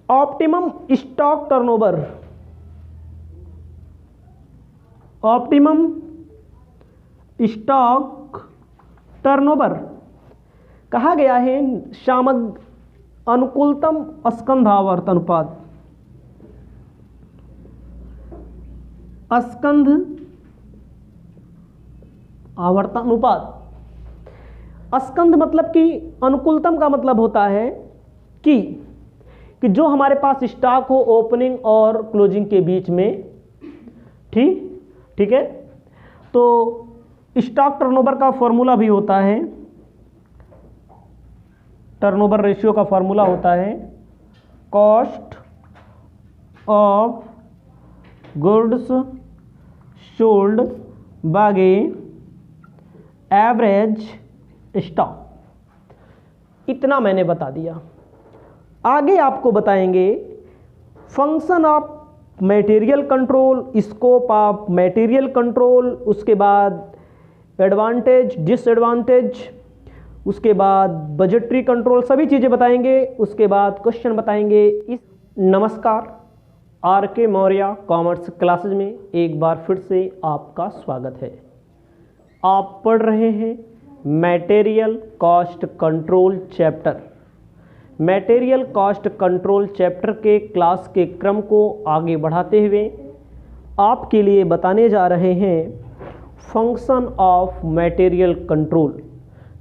optimum stock turnover, optimum stock turnover कहा गया है अनुकूलतम स्कंध आवर्त अनुपात, स्कंध आवर्त अनुपात। स्कंध मतलब कि अनुकूलतम का मतलब होता है कि जो हमारे पास स्टॉक हो ओपनिंग और क्लोजिंग के बीच में, ठीक है। तो स्टॉक टर्नओवर का फॉर्मूला भी होता है, टर्नओवर रेशियो का फॉर्मूला होता है cost of goods sold by average stock. इतना मैंने बता दिया। आगे आपको बताएंगे function of material control, scope of material control, उसके बाद एडवांटेज डिसएडवांटेज, उसके बाद बजटरी कंट्रोल, सभी चीज़ें बताएंगे। उसके बाद क्वेश्चन बताएंगे। नमस्कार, आर के मौर्य कॉमर्स क्लासेज में एक बार फिर से आपका स्वागत है। आप पढ़ रहे हैं material cost control chapter. Material cost control chapter के क्लास के क्रम को आगे बढ़ाते हुए आपके लिए बताने जा रहे हैं फंक्शन ऑफ मटेरियल कंट्रोल।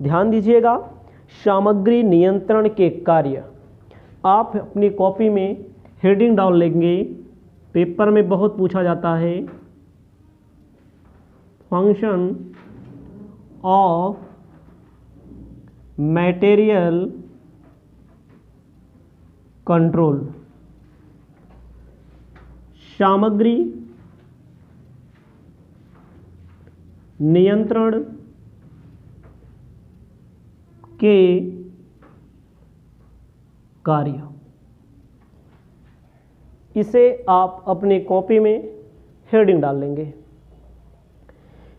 ध्यान दीजिएगा, सामग्री नियंत्रण के कार्य। आप अपनी कॉपी में हेडिंग डाल लेंगे, पेपर में बहुत पूछा जाता है फंक्शन ऑफ मटेरियल कंट्रोल, सामग्री नियंत्रण के कार्य। इसे आप अपनी कॉपी में हेडिंग डाल लेंगे।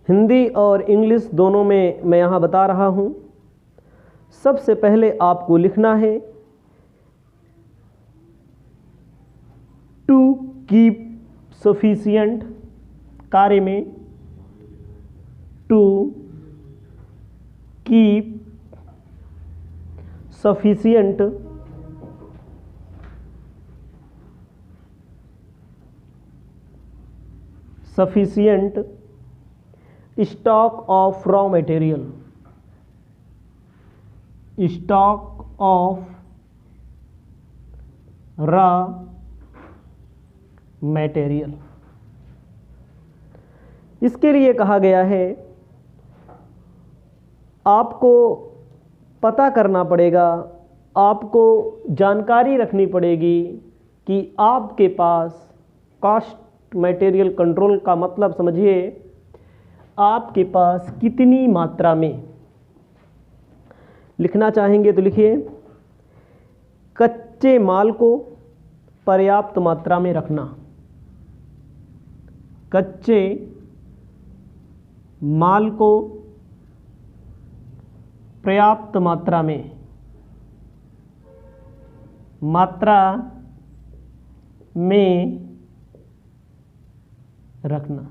हिंदी और इंग्लिश दोनों में मैं यहाँ बता रहा हूँ। सबसे पहले आपको लिखना है टू कीप सफिशिएंट, कार्य में to keep sufficient stock of raw material, stock of raw material. इसके लिए कहा गया है आपको पता करना पड़ेगा, आपको जानकारी रखनी पड़ेगी कि आपके पास कॉस्ट मटेरियल कंट्रोल का मतलब समझिए आपके पास कितनी मात्रा में, लिखना चाहेंगे तो लिखिए कच्चे माल को पर्याप्त मात्रा में रखना, कच्चे माल को पर्याप्त मात्रा में रखना।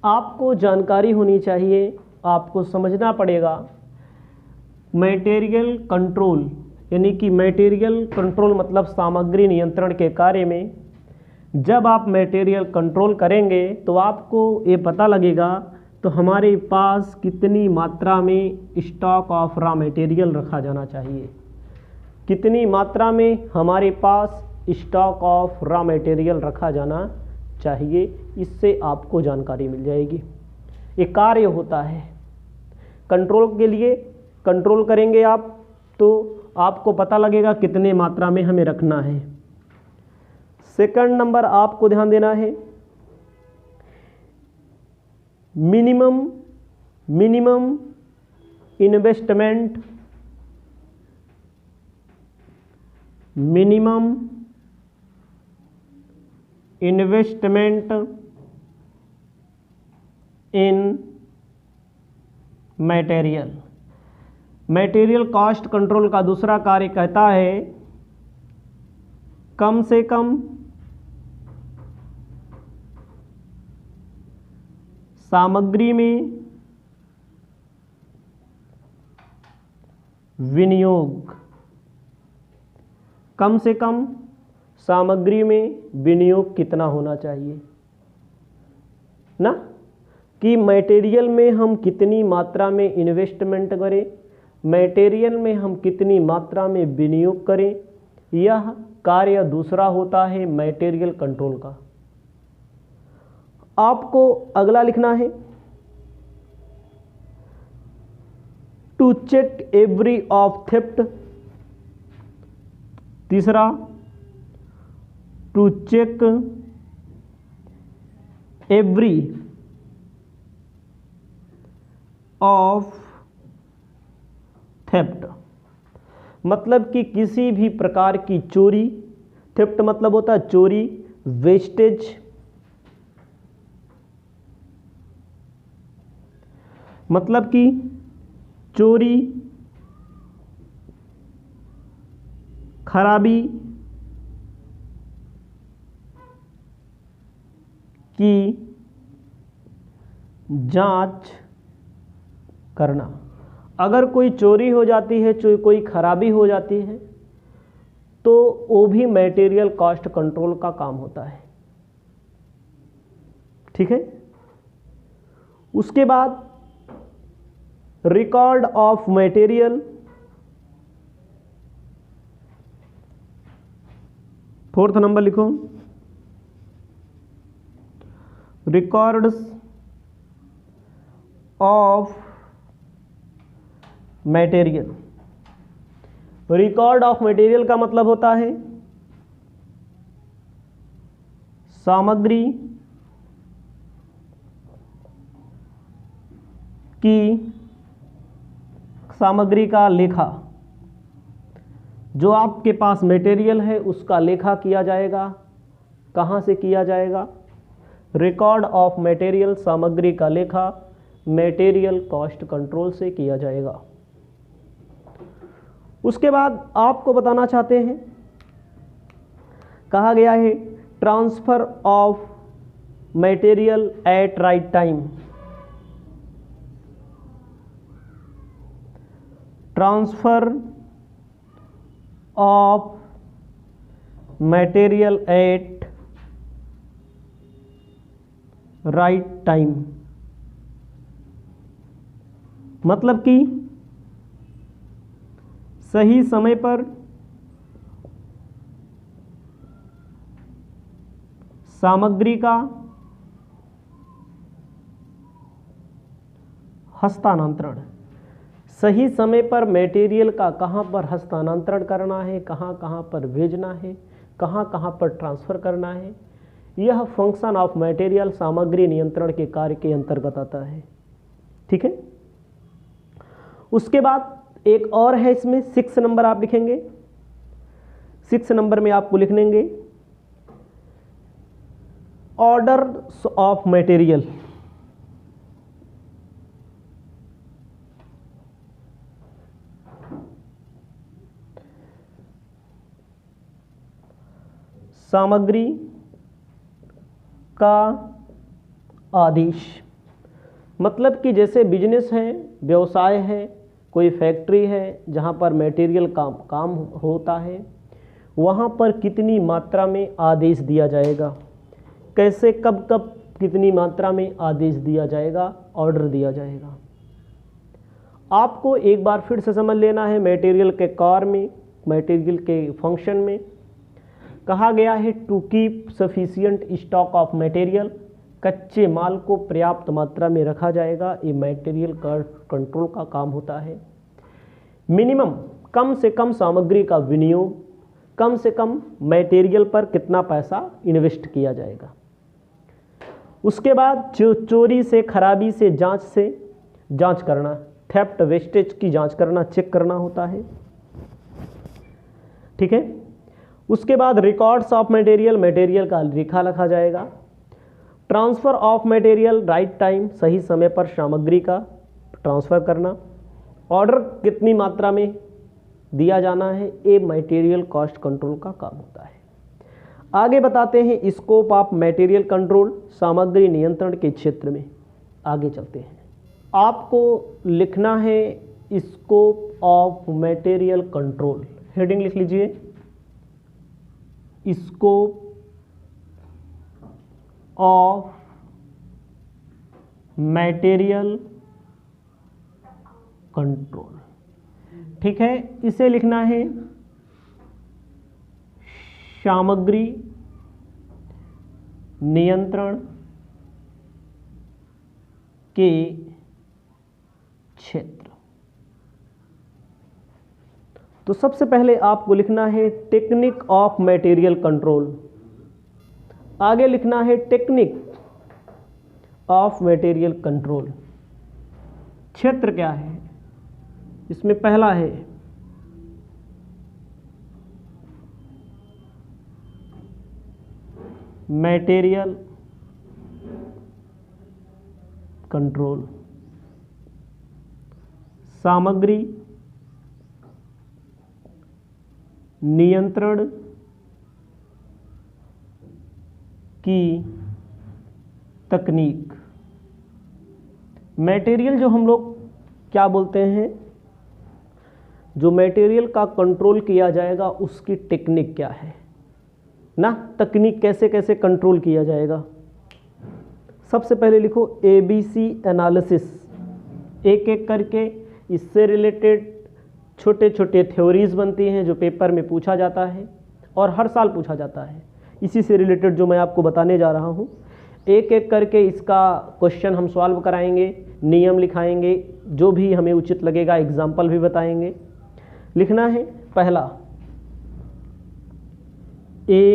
आपको जानकारी होनी चाहिए, आपको समझना पड़ेगा मटेरियल कंट्रोल, यानी कि मटेरियल कंट्रोल मतलब सामग्री नियंत्रण के कार्य में जब आप मटेरियल कंट्रोल करेंगे तो आपको ये पता लगेगा तो हमारे पास कितनी मात्रा में स्टॉक ऑफ रॉ मटेरियल रखा जाना चाहिए, कितनी मात्रा में हमारे पास स्टॉक ऑफ रॉ मटेरियल रखा जाना चाहिए। इससे आपको जानकारी मिल जाएगी। एक कार्य होता है कंट्रोल के लिए, कंट्रोल करेंगे आप तो आपको पता लगेगा कितने मात्रा में हमें रखना है। सेकंड नंबर आपको ध्यान देना है मिनिमम इन्वेस्टमेंट, मिनिमम इन्वेस्टमेंट इन मटेरियल। मटेरियल कॉस्ट कंट्रोल का दूसरा कार्य कहता है कम से कम सामग्री में विनियोग, कम से कम सामग्री में विनियोग कितना होना चाहिए ना, कि मटेरियल में हम कितनी मात्रा में इन्वेस्टमेंट करें, मटेरियल में हम कितनी मात्रा में विनियोग करें। यह कार्य दूसरा होता है मटेरियल कंट्रोल का। आपको अगला लिखना है to check every of theft, तीसरा to check every of theft, मतलब कि किसी भी प्रकार की चोरी, थेफ्ट मतलब होता है चोरी, वेस्टेज, मतलब कि चोरी, खराबी की जांच करना। अगर कोई चोरी हो जाती है, कोई खराबी हो जाती है तो वो भी मटेरियल कॉस्ट कंट्रोल का काम होता है। ठीक है। उसके बाद record of material, fourth number लिखो records of material. Record of material का मतलब होता है सामग्री का लेखा, जो आपके पास मटेरियल है उसका लेखा किया जाएगा। कहाँ से किया जाएगा? रिकॉर्ड ऑफ मटेरियल, सामग्री का लेखा मटेरियल कॉस्ट कंट्रोल से किया जाएगा। उसके बाद आपको बताना चाहते हैं, कहा गया है transfer of material at right time. Transfer of material at right time, मतलब कि सही समय पर सामग्री का हस्तांतरण, सही समय पर मटेरियल का कहाँ पर हस्तांतरण करना है, कहाँ कहाँ पर भेजना है, कहाँ कहाँ पर ट्रांसफ़र करना है, यह फंक्शन ऑफ मटेरियल सामग्री नियंत्रण के कार्य के अंतर्गत आता है। ठीक है। उसके बाद एक और है इसमें 6 नंबर आप लिखेंगे। 6 नंबर में आपको लिख लेंगे ऑर्डर्स ऑफ मटेरियल। सामग्री का आदेश, मतलब कि जैसे बिजनेस है, व्यवसाय है, कोई फैक्ट्री है जहाँ पर मटेरियल काम होता है, वहाँ पर कितनी मात्रा में आदेश दिया जाएगा, कैसे कब कब कितनी मात्रा में आदेश दिया जाएगा, ऑर्डर दिया जाएगा। आपको एक बार फिर से समझ लेना है। मटेरियल के कार्य में, मटेरियल के फंक्शन में कहा गया है to keep sufficient stock of material, कच्चे माल को पर्याप्त मात्रा में रखा जाएगा। ये मटेरियल कंट्रोल का काम होता है। मिनिमम, कम से कम सामग्री का विनियोग, कम से कम मटेरियल पर कितना पैसा इन्वेस्ट किया जाएगा। उसके बाद जो चोरी से, खराबी से जांच करना, थेफ्ट वेस्टेज की जांच करना, चेक करना होता है। ठीक है। उसके बाद रिकॉर्ड्स ऑफ मटेरियल, मटेरियल का लेखा रखा जाएगा। Transfer of material, right time, सही समय पर सामग्री का ट्रांसफ़र करना। ऑर्डर कितनी मात्रा में दिया जाना है, ये मटेरियल कॉस्ट कंट्रोल का काम होता है। आगे बताते हैं स्कोप ऑफ मटेरियल कंट्रोल, सामग्री नियंत्रण के क्षेत्र में। आगे चलते हैं। आपको लिखना है scope of material control. Heading लिख लीजिए, स्कोप ऑफ मटेरियल कंट्रोल। ठीक है। इसे लिखना है सामग्री नियंत्रण के क्षेत्र। तो सबसे पहले आपको लिखना है टेक्निक ऑफ मटेरियल कंट्रोल। आगे लिखना है टेक्निक ऑफ मटेरियल कंट्रोल। क्षेत्र क्या है, इसमें पहला है मटेरियल कंट्रोल, सामग्री नियंत्रण की तकनीक। मटेरियल जो हम लोग क्या बोलते हैं, जो मटेरियल का कंट्रोल किया जाएगा उसकी टेक्निक क्या है ना, तकनीक कैसे कैसे कंट्रोल किया जाएगा। सबसे पहले लिखो ABC एनालिसिस, एक एक करके इससे रिलेटेड छोटे छोटे थ्योरीज बनती हैं जो पेपर में पूछा जाता है और हर साल पूछा जाता है। इसी से रिलेटेड जो मैं आपको बताने जा रहा हूँ, एक एक करके इसका क्वेश्चन हम सॉल्व कराएंगे, नियम लिखाएंगे, जो भी हमें उचित लगेगा एग्जाम्पल भी बताएंगे। लिखना है पहला ABC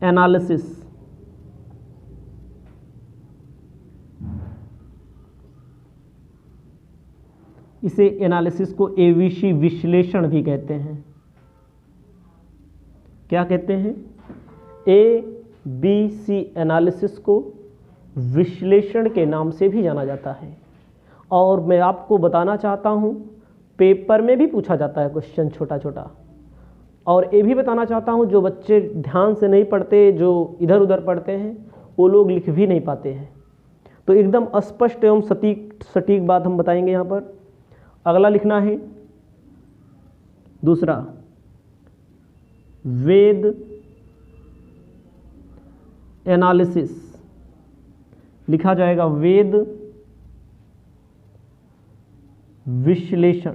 एनालिसिस, इसे एनालिसिस को ABC विश्लेषण भी कहते हैं। क्या कहते हैं, ABC एनालिसिस को विश्लेषण के नाम से भी जाना जाता है। और मैं आपको बताना चाहता हूँ पेपर में भी पूछा जाता है क्वेश्चन छोटा छोटा। और ये भी बताना चाहता हूँ जो बच्चे ध्यान से नहीं पढ़ते, जो इधर उधर पढ़ते हैं, वो लोग लिख भी नहीं पाते हैं। तो एकदम स्पष्ट एवं सटीक बात हम बताएंगे यहाँ पर। अगला लिखना है दूसरा वेद एनालिसिस, लिखा जाएगा वेद विश्लेषण,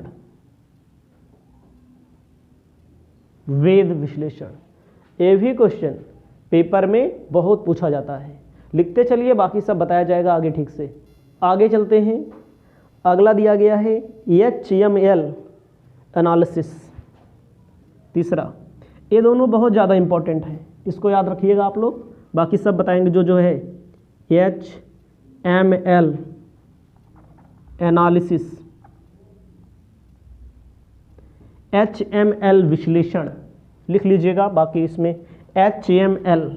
वेद विश्लेषण। ये भी क्वेश्चन पेपर में बहुत पूछा जाता है। लिखते चलिए, बाकी सब बताया जाएगा आगे ठीक से। आगे चलते हैं। अगला दिया गया है HML एनालिसिस। तीसरा, ये दोनों बहुत ज़्यादा इंपॉर्टेंट हैं, इसको याद रखिएगा आप लोग, बाकी सब बताएंगे जो है। HML एनालिसिस, HML विश्लेषण लिख लीजिएगा, बाकी इसमें HML।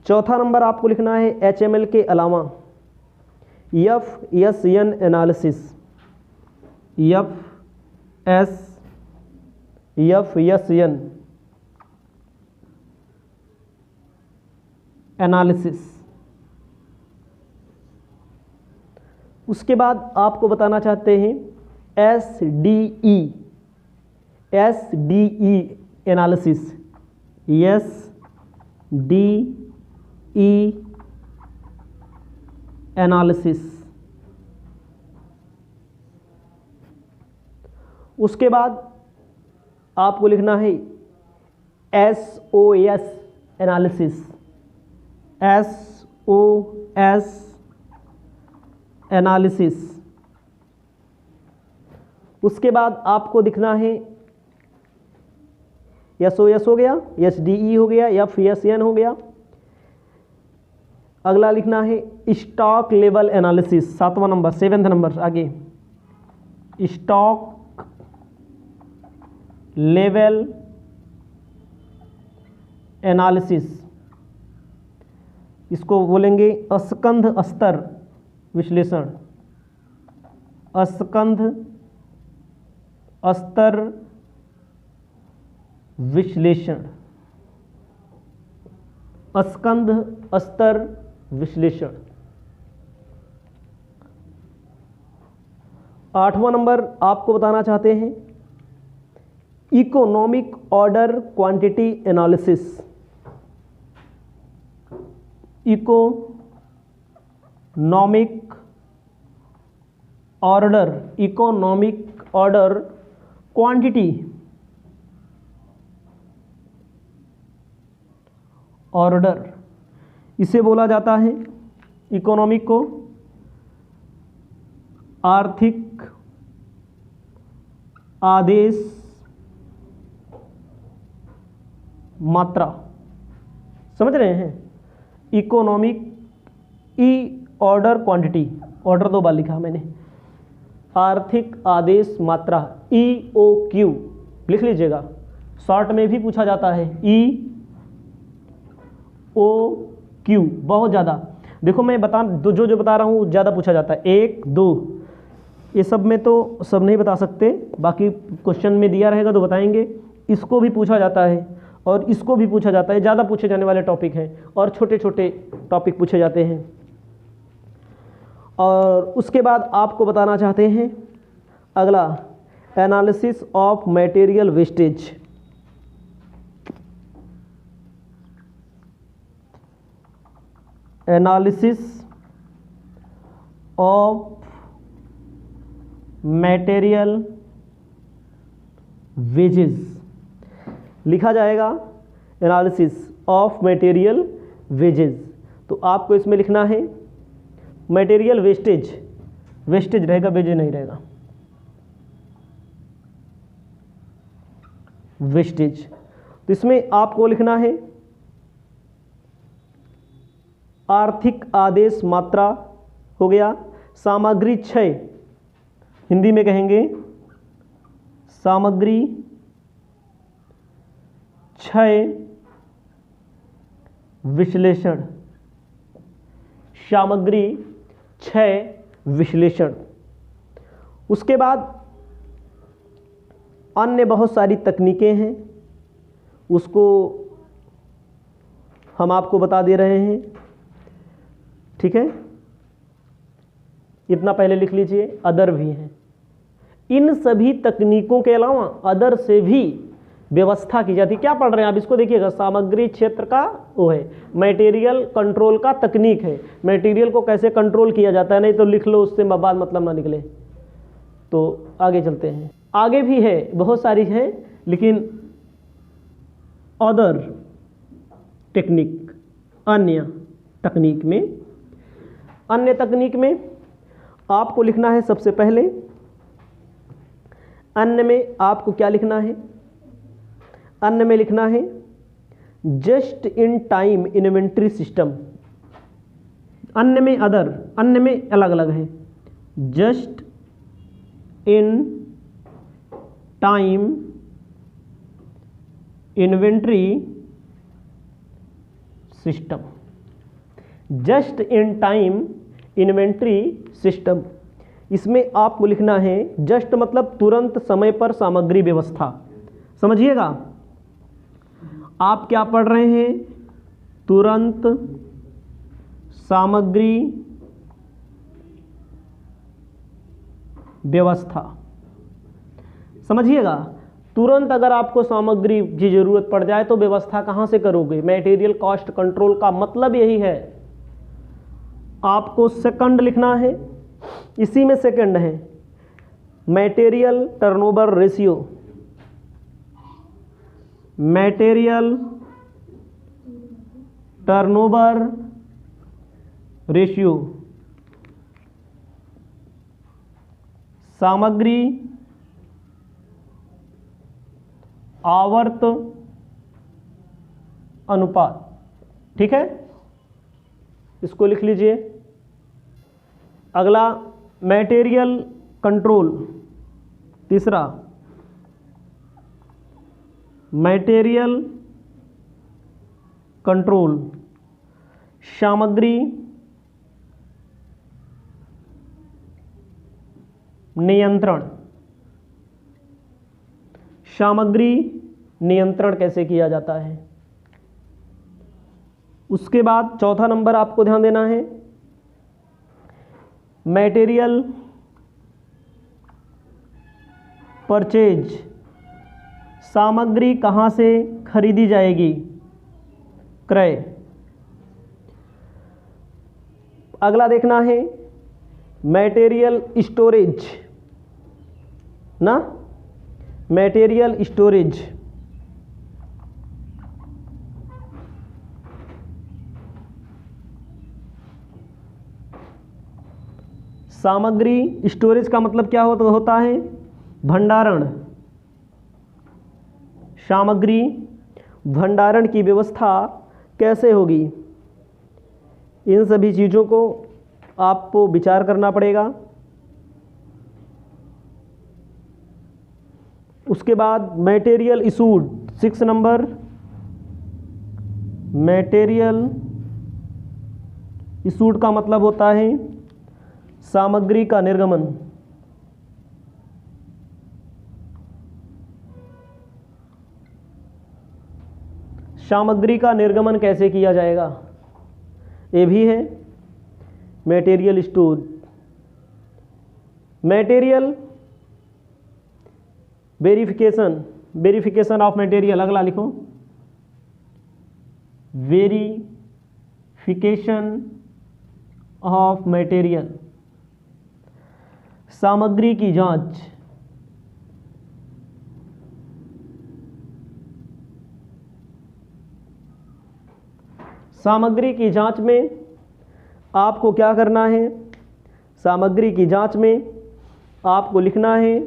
चौथा नंबर आपको लिखना है HML के अलावा FSN एनालिसिस, FSN एनालिसिस। उसके बाद आपको बताना चाहते हैं SDE एनालिसिस, SDE एनालिसिस। उसके बाद आपको लिखना है SOS एनालिसिस, SOS एनालिसिस। उसके बाद आपको दिखना है SOS हो गया, SDE हो गया, FSN हो गया। अगला लिखना है स्टॉक लेवल एनालिसिस, 7वां नंबर, 7th नंबर आगे, स्टॉक लेवल एनालिसिस। इसको बोलेंगे अस्कंध स्तर विश्लेषण, अस्कंध स्तर विश्लेषण, अस्कंध स्तर विश्लेषण। 8वां नंबर आपको बताना चाहते हैं economic order quantity analysis, economic order quantity order, इसे बोला जाता है इकोनॉमिक को आर्थिक आदेश मात्रा। समझ रहे हैं? इकोनॉमिक ऑर्डर क्वांटिटी, ऑर्डर 2 बार लिखा मैंने, आर्थिक आदेश मात्रा EOQ लिख लीजिएगा, शॉर्ट में भी पूछा जाता है EOQ। बहुत ज़्यादा देखो, मैं जो बता रहा हूँ ज़्यादा पूछा जाता है, 1 2 ये सब में तो सब नहीं बता सकते, बाकी क्वेश्चन में दिया रहेगा तो बताएंगे। इसको भी पूछा जाता है और इसको भी पूछा जाता है, ज़्यादा पूछे जाने वाले टॉपिक हैं और छोटे छोटे टॉपिक पूछे जाते हैं। और उसके बाद आपको बताना चाहते हैं अगला, analysis of material wastage. Analysis of material wages लिखा जाएगा, एनालिसिस ऑफ मटेरियल वेजेस। तो आपको इसमें लिखना है मटेरियल वेस्टेज, वेस्टेज रहेगा, वेजेज नहीं रहेगा, वेस्टेज। तो इसमें आपको लिखना है आर्थिक आदेश मात्रा हो गया, सामग्री क्षय, हिंदी में कहेंगे सामग्री क्षय विश्लेषण, सामग्री क्षय विश्लेषण। उसके बाद अन्य बहुत सारी तकनीकें हैं, उसको हम आपको बता दे रहे हैं, ठीक है? इतना पहले लिख लीजिए, अदर भी हैं। इन सभी तकनीकों के अलावा अदर से भी व्यवस्था की जाती है। क्या पढ़ रहे हैं आप? इसको देखिएगा, सामग्री क्षेत्र का वो है, मटेरियल कंट्रोल का तकनीक है, मटेरियल को कैसे कंट्रोल किया जाता है, नहीं तो लिख लो उससे बाद मतलब ना निकले। तो आगे चलते हैं, आगे भी है, बहुत सारी है, लेकिन अदर टेक्निक, अन्य तकनीक में आपको लिखना है सबसे पहले अन्य में आपको क्या लिखना है, अन्य में लिखना है just in time inventory system. अन्य में अदर, अन्य में अलग अलग है। Just in time inventory system, just in time inventory system. इसमें आपको लिखना है जस्ट मतलब तुरंत समय पर सामग्री व्यवस्था। समझिएगा, आप क्या पढ़ रहे हैं, तुरंत सामग्री व्यवस्था। समझिएगा, तुरंत अगर आपको सामग्री की जरूरत पड़ जाए तो व्यवस्था कहाँ से करोगे। मटेरियल कॉस्ट कंट्रोल का मतलब यही है। आपको सेकंड लिखना है, इसी में सेकंड है material turnover ratio. Material turnover ratio, सामग्री आवर्त अनुपात। ठीक है, इसको लिख लीजिए। अगला मटेरियल कंट्रोल, तीसरा मटेरियल कंट्रोल, सामग्री नियंत्रण। सामग्री नियंत्रण कैसे किया जाता है। उसके बाद चौथा नंबर आपको ध्यान देना है मटेरियल परचेज, सामग्री कहाँ से खरीदी जाएगी, क्रय। अगला देखना है मटेरियल स्टोरेज ना, मटेरियल स्टोरेज। सामग्री स्टोरेज का मतलब क्या होता है, भंडारण। सामग्री भंडारण की व्यवस्था कैसे होगी, इन सभी चीज़ों को आपको विचार करना पड़ेगा। उसके बाद material issued, 6 number material issued का मतलब होता है सामग्री का निर्गमन। सामग्री का निर्गमन कैसे किया जाएगा, ये भी है material store. Material verification, verification of material. अगला लिखो वेरिफिकेशन ऑफ मटेरियल, सामग्री की जांच। सामग्री की जांच में आपको क्या करना है, सामग्री की जांच में आपको लिखना है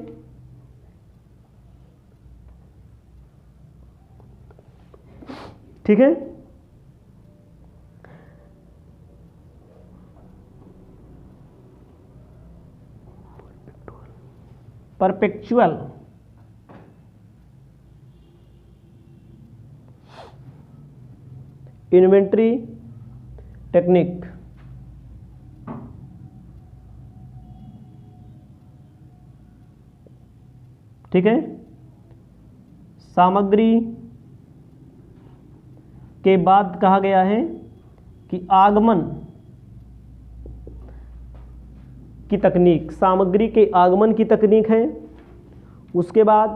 ठीक है, परपेचुअल इन्वेंट्री टेक्निक। ठीक है, सामग्री के बाद कहा गया है कि आगमन की तकनीक, सामग्री के आगमन की तकनीक है। उसके बाद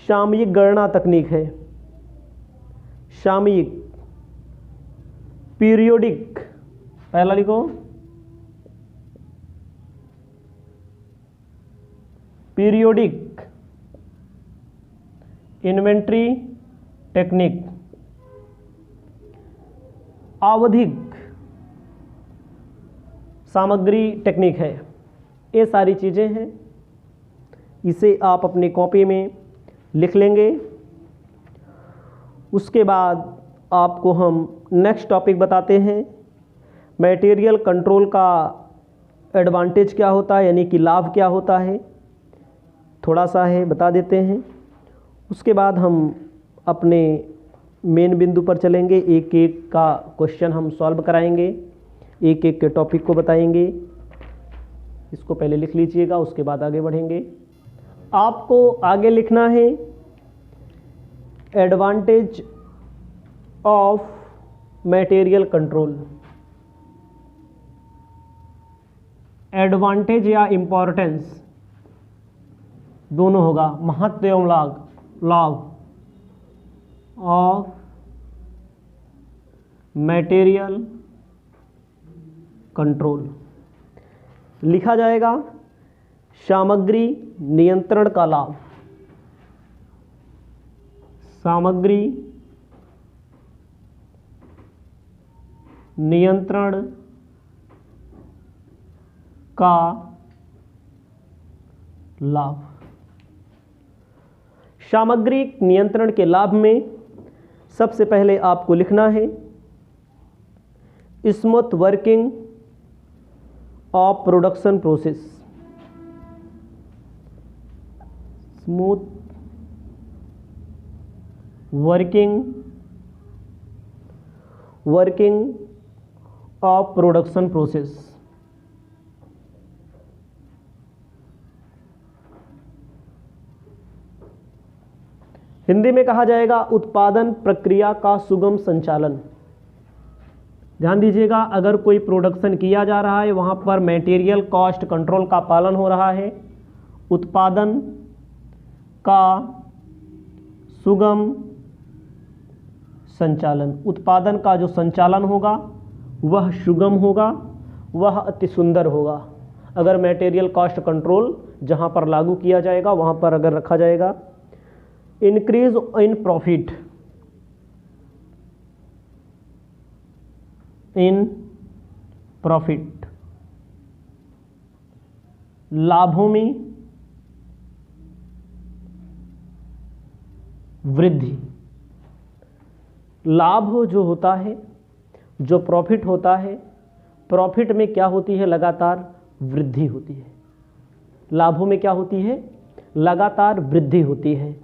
सामयिक गणना तकनीक है, सामयिक पीरियोडिक। पहला लिखो पीरियोडिक इन्वेंट्री टेक्निक। आवधिक सामग्री टेक्निक है, ये सारी चीज़ें हैं। इसे आप अपनी कॉपी में लिख लेंगे। उसके बाद आपको हम नेक्स्ट टॉपिक बताते हैं, मटेरियल कंट्रोल का एडवांटेज क्या होता है, यानी कि लाभ क्या होता है, थोड़ा सा है बता देते हैं। उसके बाद हम अपने मेन बिंदु पर चलेंगे, एक एक का क्वेश्चन हम सॉल्व कराएंगे, एक एक के टॉपिक को बताएंगे। इसको पहले लिख लीजिएगा, उसके बाद आगे बढ़ेंगे। आपको आगे लिखना है advantage of material control. Advantage या इम्पोर्टेंस दोनों होगा, महत्व एवं लाभ ऑफ मटेरियल कंट्रोल। लिखा जाएगा सामग्री नियंत्रण का लाभ। सामग्री नियंत्रण का लाभ। सामग्री नियंत्रण के लाभ में सबसे पहले आपको लिखना है smooth working of production process. Smooth working of production process. Hindi में कहा जाएगा उत्पादन प्रक्रिया का सुगम संचालन। ध्यान दीजिएगा, अगर कोई प्रोडक्शन किया जा रहा है वहाँ पर मटेरियल कॉस्ट कंट्रोल का पालन हो रहा है, उत्पादन का सुगम संचालन। उत्पादन का जो संचालन होगा वह सुगम होगा, वह अति सुंदर होगा। अगर मटेरियल कॉस्ट कंट्रोल जहाँ पर लागू किया जाएगा वहाँ पर अगर रखा जाएगा। इंक्रीज इन प्रॉफिट, लाभों में वृद्धि। लाभ जो होता है, जो प्रॉफिट होता है, प्रॉफिट में क्या होती है, लगातार वृद्धि होती है। लाभों में क्या होती है, लगातार वृद्धि होती है।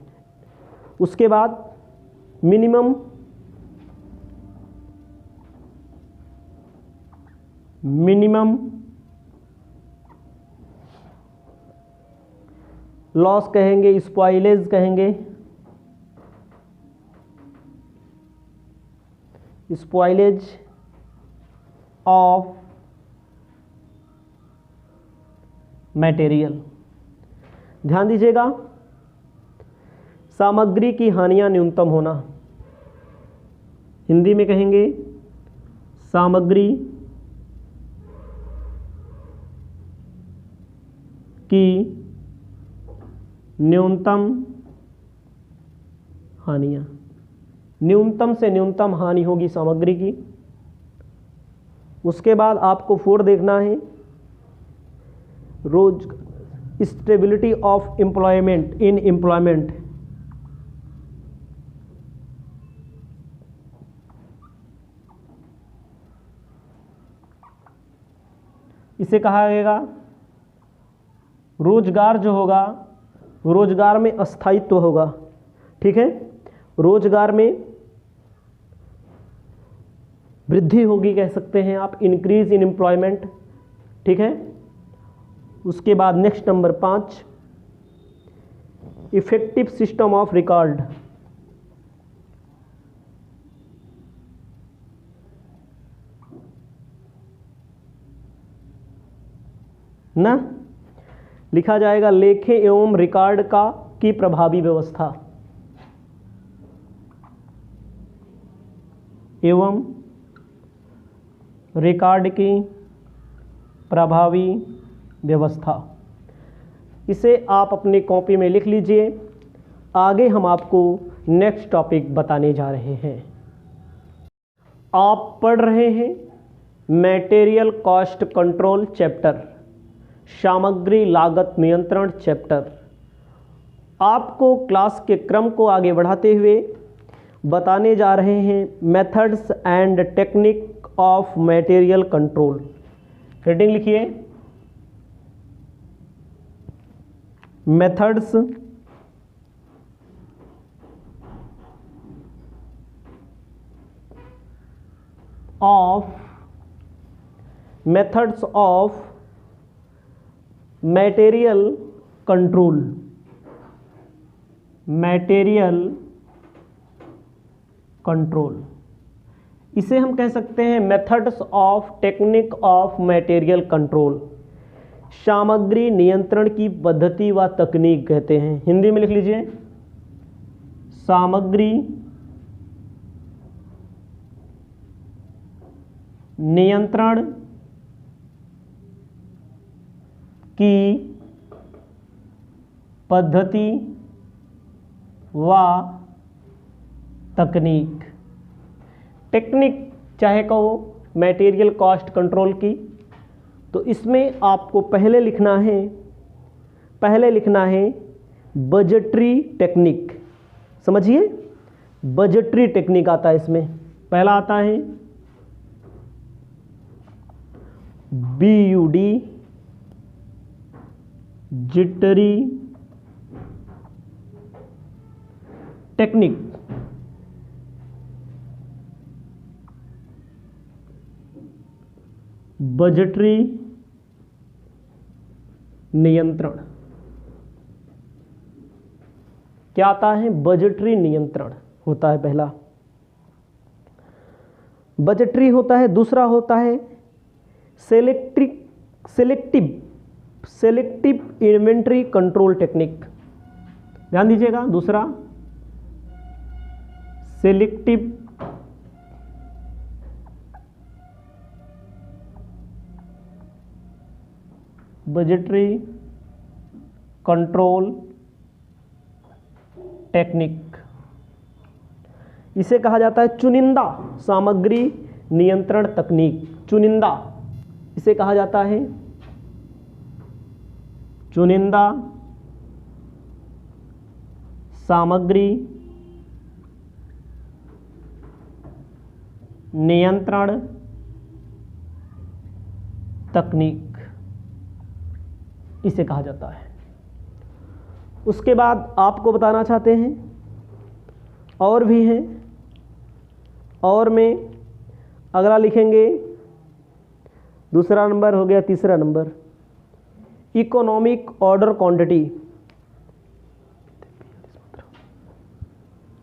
उसके बाद मिनिमम लॉस कहेंगे, स्पॉइलेज कहेंगे, स्पॉइलेज ऑफ मटेरियल। ध्यान दीजिएगा, सामग्री की हानियां न्यूनतम होना। हिंदी में कहेंगे सामग्री की न्यूनतम हानियां। न्यूनतम से न्यूनतम हानि होगी सामग्री की। उसके बाद आपको 4 देखना है, रोज stability of employment in employment. इसे कहा जाएगा रोजगार जो होगा, रोजगार में अस्थायित्व होगा। ठीक है, रोजगार में वृद्धि होगी कह सकते हैं आप, इंक्रीज इन एम्प्लॉयमेंट। ठीक है, उसके बाद next number 5, effective system of record. ना लिखा जाएगा लेखे एवं रिकॉर्ड की प्रभावी व्यवस्था। एवं रिकॉर्ड की प्रभावी व्यवस्था। इसे आप अपनी कॉपी में लिख लीजिए। आगे हम आपको नेक्स्ट टॉपिक बताने जा रहे हैं। आप पढ़ रहे हैं मटेरियल कॉस्ट कंट्रोल चैप्टर, सामग्री लागत नियंत्रण चैप्टर। आपको क्लास के क्रम को आगे बढ़ाते हुए बताने जा रहे हैं methods and technique of material control. Heading लिखिए, methods of material control. Material control, इसे हम कह सकते हैं methods of technique of material control, सामग्री नियंत्रण की पद्धति व तकनीक कहते हैं। हिंदी में लिख लीजिए, सामग्री नियंत्रण की पद्धति व तकनीक। टेक्निक चाहे कहो मटेरियल कॉस्ट कंट्रोल की, तो इसमें आपको पहले लिखना है बजटरी टेक्निक। समझिए, बजटरी टेक्निक आता है इसमें। पहला आता है BUD, जिटरी टेक्निक। बजटरी नियंत्रण क्या आता है? बजटरी नियंत्रण होता है पहला, बजटरी होता है। दूसरा होता है सेलेक्टिव इन्वेंट्री कंट्रोल टेक्निक। ध्यान दीजिएगा, दूसरा सेलेक्टिव बजटरी कंट्रोल टेक्निक। इसे कहा जाता है चुनिंदा सामग्री नियंत्रण तकनीक। चुनिंदा, इसे कहा जाता है चुनिंदा सामग्री नियंत्रण तकनीक, इसे कहा जाता है। उसके बाद आपको बताना चाहते हैं और भी हैं, और में अगला लिखेंगे, दूसरा नंबर हो गया। तीसरा नंबर इकोनॉमिक ऑर्डर क्वांटिटी।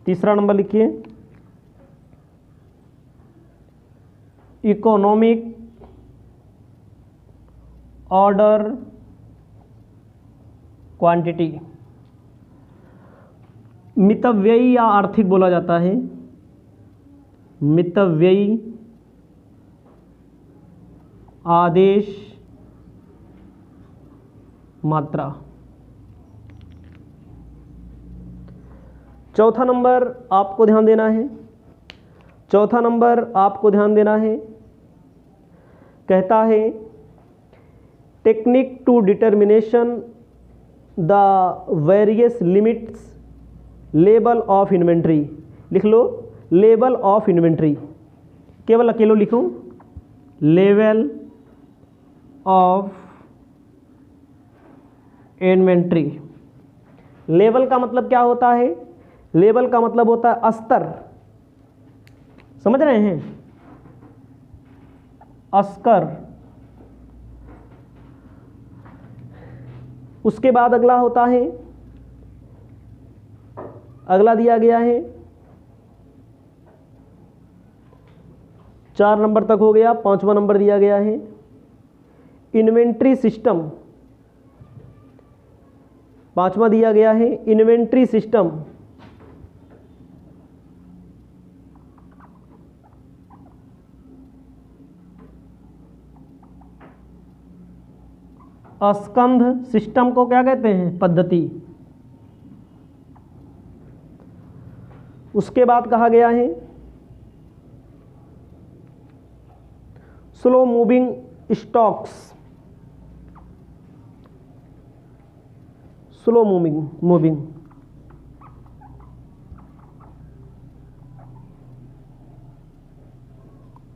तीसरा नंबर लिखिए, इकोनॉमिक ऑर्डर क्वांटिटी। मितव्ययी या आर्थिक बोला जाता है, मितव्ययी आदेश मात्रा। चौथा नंबर आपको ध्यान देना है, चौथा नंबर आपको ध्यान देना है, कहता है technique to determination the various limits level of inventory. लिख लो, लेवल ऑफ इन्वेंट्री, केवल अकेले लिखो, लेवल ऑफ इन्वेंट्री। लेवल का मतलब क्या होता है? लेवल का मतलब होता है स्तर। समझ रहे हैं? स्तर। उसके बाद अगला होता है, अगला दिया गया है 4 नंबर तक हो गया। 5वां नंबर दिया गया है इन्वेंट्री सिस्टम। 5वां दिया गया है इन्वेंट्री सिस्टम। स्कंध सिस्टम को क्या कहते हैं? पद्धति। उसके बाद कहा गया है slow moving stocks, slow moving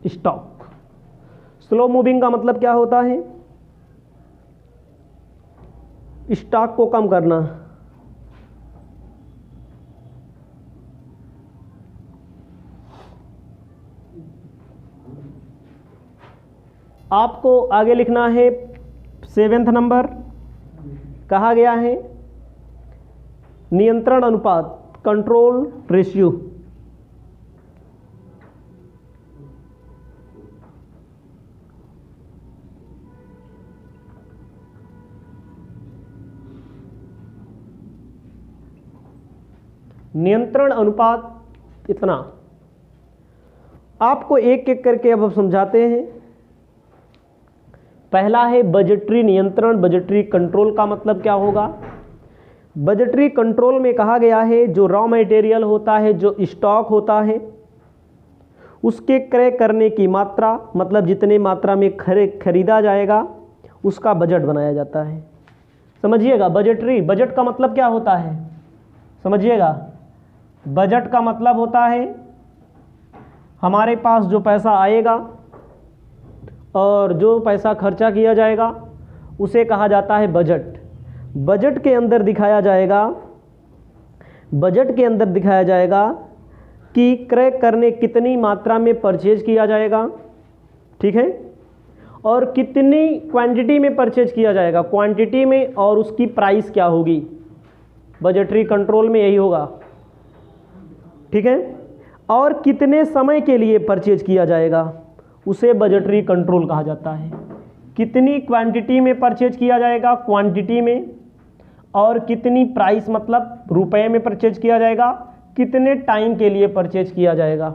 stock. Slow moving का मतलब क्या होता है? स्टॉक को कम करना। आपको आगे लिखना है 7वां नंबर, कहा गया है नियंत्रण अनुपात, कंट्रोल रेशियो। नियंत्रण अनुपात इतना। आपको एक एक करके अब समझाते हैं। पहला है बजटरी नियंत्रण, बजटरी कंट्रोल का मतलब क्या होगा? बजटरी कंट्रोल में कहा गया है जो रॉ मटेरियल होता है, जो स्टॉक होता है, उसके क्रय करने की मात्रा, मतलब जितने मात्रा में खरीदा जाएगा उसका बजट बनाया जाता है। समझिएगा, बजटरी, बजट का मतलब क्या होता है? समझिएगा, बजट का मतलब होता है हमारे पास जो पैसा आएगा और जो पैसा खर्चा किया जाएगा उसे कहा जाता है बजट। बजट के अंदर दिखाया जाएगा, बजट के अंदर दिखाया जाएगा कि क्रय करने कितनी मात्रा में परचेज किया जाएगा, ठीक है, और कितनी क्वांटिटी में परचेज किया जाएगा, क्वांटिटी में, और उसकी प्राइस क्या होगी। बजटरी कंट्रोल में यही होगा, ठीक है, और कितने समय के लिए परचेज किया जाएगा उसे बजटरी कंट्रोल कहा जाता है। कितनी क्वांटिटी में परचेज किया जाएगा, क्वांटिटी में, और कितनी प्राइस मतलब रुपए में परचेज किया जाएगा, कितने टाइम के लिए परचेज किया जाएगा,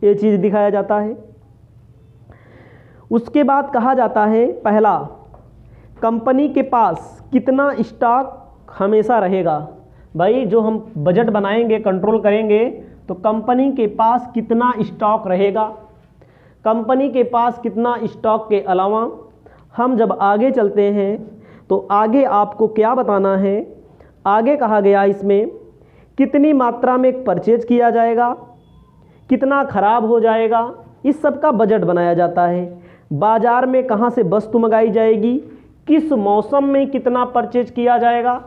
ये चीज़ दिखाया जाता है। उसके बाद कहा जाता है पहला, कंपनी के पास कितना स्टॉक हमेशा रहेगा। भाई जो हम बजट बनाएंगे, कंट्रोल करेंगे, तो कंपनी के पास कितना स्टॉक रहेगा, कंपनी के पास कितना स्टॉक के अलावा हम जब आगे चलते हैं तो आगे आपको क्या बताना है। आगे कहा गया इसमें कितनी मात्रा में परचेज किया जाएगा, कितना खराब हो जाएगा, इस सब का बजट बनाया जाता है। बाजार में कहाँ से वस्तु मंगाई जाएगी, किस मौसम में कितना परचेज किया जाएगा,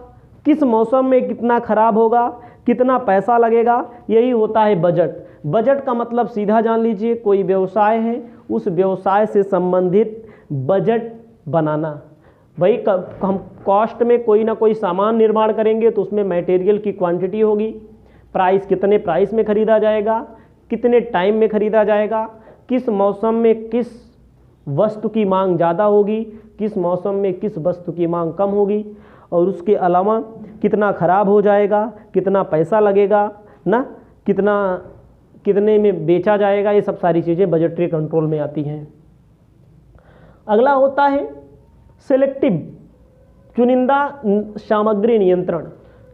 किस मौसम में कितना खराब होगा, कितना पैसा लगेगा, यही होता है बजट। बजट का मतलब सीधा जान लीजिए, कोई व्यवसाय है, उस व्यवसाय से संबंधित बजट बनाना। भाई हम कॉस्ट में कोई ना कोई सामान निर्माण करेंगे तो उसमें मटेरियल की क्वांटिटी होगी, प्राइस कितने प्राइस में ख़रीदा जाएगा, कितने टाइम में ख़रीदा जाएगा, किस मौसम में किस वस्तु की मांग ज़्यादा होगी, किस मौसम में किस वस्तु की मांग कम होगी, और उसके अलावा कितना ख़राब हो जाएगा, कितना पैसा लगेगा ना, कितने में बेचा जाएगा, ये सब सारी चीज़ें बजटरी कंट्रोल में आती हैं। अगला होता है सेलेक्टिव, चुनिंदा सामग्री नियंत्रण।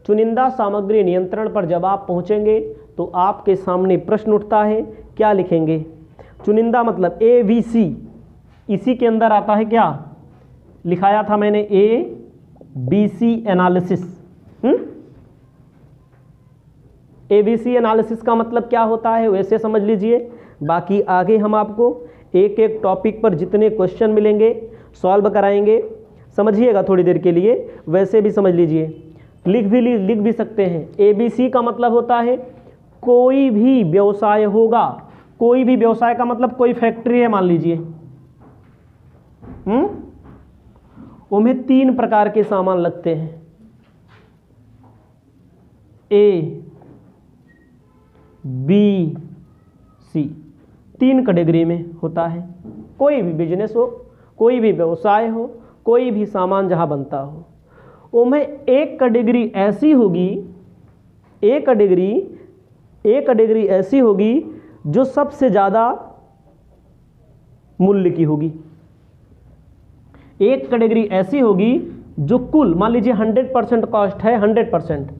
चुनिंदा सामग्री नियंत्रण पर जब आप पहुँचेंगे तो आपके सामने प्रश्न उठता है, क्या लिखेंगे? चुनिंदा मतलब ABC, इसी के अंदर आता है क्या लिखाया था मैंने, ABC एनालिसिस। ABC एनालिसिस का मतलब क्या होता है वैसे समझ लीजिए, बाकी आगे हम आपको एक एक टॉपिक पर जितने क्वेश्चन मिलेंगे सॉल्व कराएंगे। समझिएगा थोड़ी देर के लिए, वैसे भी समझ लीजिए, लिख भी सकते हैं। ABC का मतलब होता है कोई भी व्यवसाय होगा, कोई भी व्यवसाय का मतलब कोई फैक्ट्री है मान लीजिए, उनमें 3 प्रकार के सामान लगते हैं, A, B, C, 3 कैटेगरी में होता है। कोई भी बिजनेस हो, कोई भी व्यवसाय हो, कोई भी सामान जहाँ बनता हो, उनमें एक कैटेगरी ऐसी होगी, एक कैटेगरी ऐसी होगी जो सबसे ज़्यादा मूल्य की होगी। एक कैटेगरी ऐसी होगी जो कुल मान लीजिए 100% कॉस्ट है, 100%,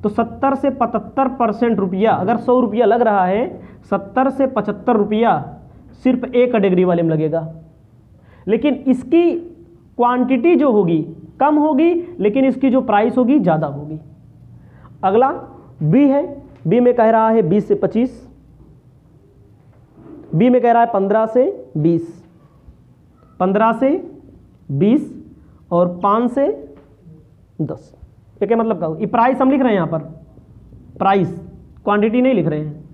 तो 70 से 75% रुपया, अगर 100 रुपया लग रहा है, 70 से 75 रुपया सिर्फ ए कैटेगरी वाले में लगेगा, लेकिन इसकी क्वांटिटी जो होगी कम होगी, लेकिन इसकी जो प्राइस होगी ज़्यादा होगी। अगला बी है, बी में कह रहा है 20 से 25, बी में कह रहा है 15 से 20, 15 से 20 और 5 से 10। ये क्या मतलब का, ये प्राइस हम लिख रहे हैं यहाँ पर, प्राइस, क्वांटिटी नहीं लिख रहे हैं,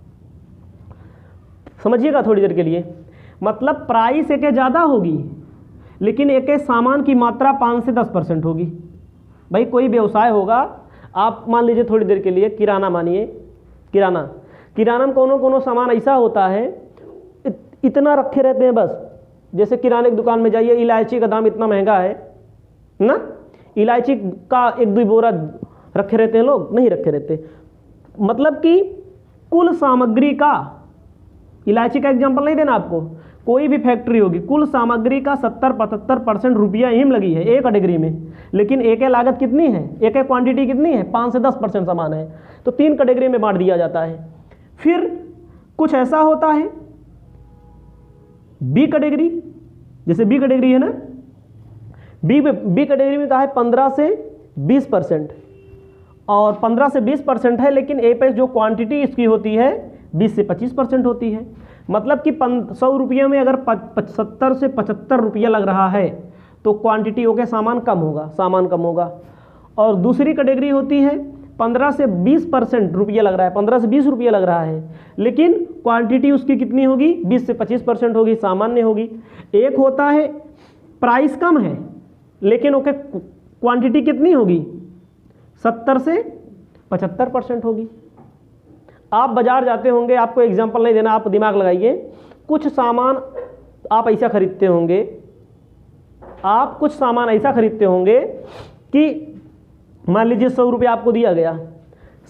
समझिएगा थोड़ी देर के लिए। मतलब प्राइस एक ज़्यादा होगी, लेकिन एक सामान की मात्रा 5 से 10% होगी। भाई कोई व्यवसाय होगा, आप मान लीजिए थोड़ी देर के लिए किराना मानिए, किराना में कोनो सामान ऐसा होता है इतना रखे रहते हैं बस, जैसे किराने की दुकान में जाइए, इलायची का दाम इतना महंगा है ना, इलायची का 1-2 बोरा रखे रहते हैं लोग, नहीं रखे रहते। मतलब कि कुल सामग्री का, इलायची का एग्जांपल नहीं देना आपको, कोई भी फैक्ट्री होगी, कुल सामग्री का 70-75% रुपया यहीं लगी है एक कैटेगरी में, लेकिन एक लागत कितनी है, एक क्वांटिटी कितनी है, 5 से 10% सामान है, तो 3 कैटेगरी में बांट दिया जाता है। फिर कुछ ऐसा होता है बी कैटेगरी, जैसे बी कैटेगरी है ना, बी कैटेगरी में कहा है 15 से 20%, और 15 से 20% है, लेकिन ए पे जो क्वांटिटी इसकी होती है 20 से 25% होती है। मतलब कि 100 रुपये में अगर 70 से 75 रुपया लग रहा है तो क्वांटिटी होकर सामान कम होगा। और दूसरी कैटेगरी होती है 15 से 20% रुपया लग रहा है, 15 से 20 रुपया लग रहा है, लेकिन क्वांटिटी उसकी कितनी होगी, 20 से 25% होगी, सामान्य होगी। एक होता है प्राइस कम है, लेकिन ओके क्वांटिटी कितनी होगी, 70 से 75% होगी। आप बाजार जाते होंगे, आपको एग्जांपल नहीं देना, आप दिमाग लगाइए, कुछ सामान आप ऐसा खरीदते होंगे, आप कुछ सामान ऐसा खरीदते होंगे कि मान लीजिए 100 रुपया आपको दिया गया,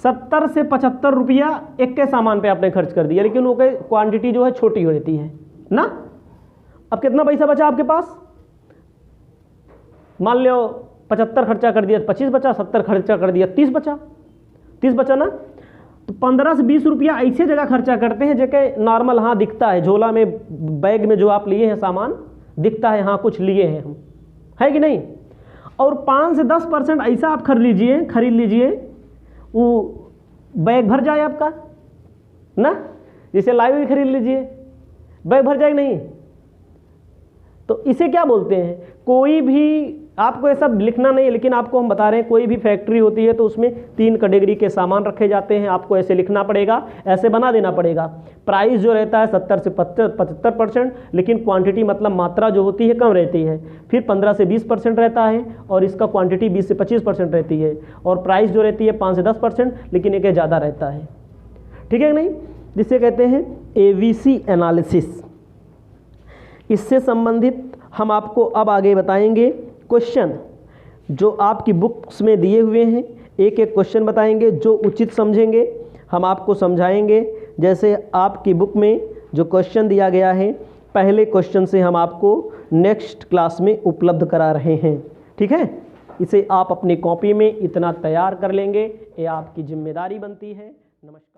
70 से 75 रुपया एक के सामान पे आपने खर्च कर दिया, लेकिन वो क्वांटिटी जो है छोटी हो रहती है ना। अब कितना पैसा बचा आपके पास, मान लो 75 खर्चा कर दिया 25 बचा, 70 खर्चा कर दिया 30 बचा ना। तो 15 से 20 रुपया ऐसे जगह खर्चा करते हैं जगह नॉर्मल, हाँ दिखता है झोला में, बैग में जो आप लिए हैं सामान दिखता है, हाँ कुछ लिए हैं हम, है कि नहीं। और 5 से 10% ऐसा आप खरीद लीजिए वो बैग भर जाए आपका ना, जैसे लाइव खरीद लीजिए, बैग भर जाए नहीं। तो इसे क्या बोलते हैं, कोई भी, आपको ये सब लिखना नहीं है, लेकिन आपको हम बता रहे हैं, कोई भी फैक्ट्री होती है तो उसमें 3 कैटेगरी के सामान रखे जाते हैं, आपको ऐसे लिखना पड़ेगा, ऐसे बना देना पड़ेगा। प्राइस जो रहता है 70 से 75%, लेकिन क्वांटिटी मतलब मात्रा जो होती है कम रहती है। फिर 15 से 20% रहता है, और इसका क्वांटिटी 20 से 25% रहती है, और प्राइस जो रहती है 5 से 10%, लेकिन एक ज़्यादा रहता है, ठीक है नहीं, जिसे कहते हैं ABC एनालिसिस। इससे संबंधित हम आपको अब आगे बताएंगे क्वेश्चन जो आपकी बुक्स में दिए हुए हैं, एक एक क्वेश्चन बताएंगे, जो उचित समझेंगे हम आपको समझाएंगे। जैसे आपकी बुक में जो क्वेश्चन दिया गया है, पहले क्वेश्चन से हम आपको नेक्स्ट क्लास में उपलब्ध करा रहे हैं, ठीक है। इसे आप अपनी कॉपी में इतना तैयार कर लेंगे, ये आपकी जिम्मेदारी बनती है। नमस्कार।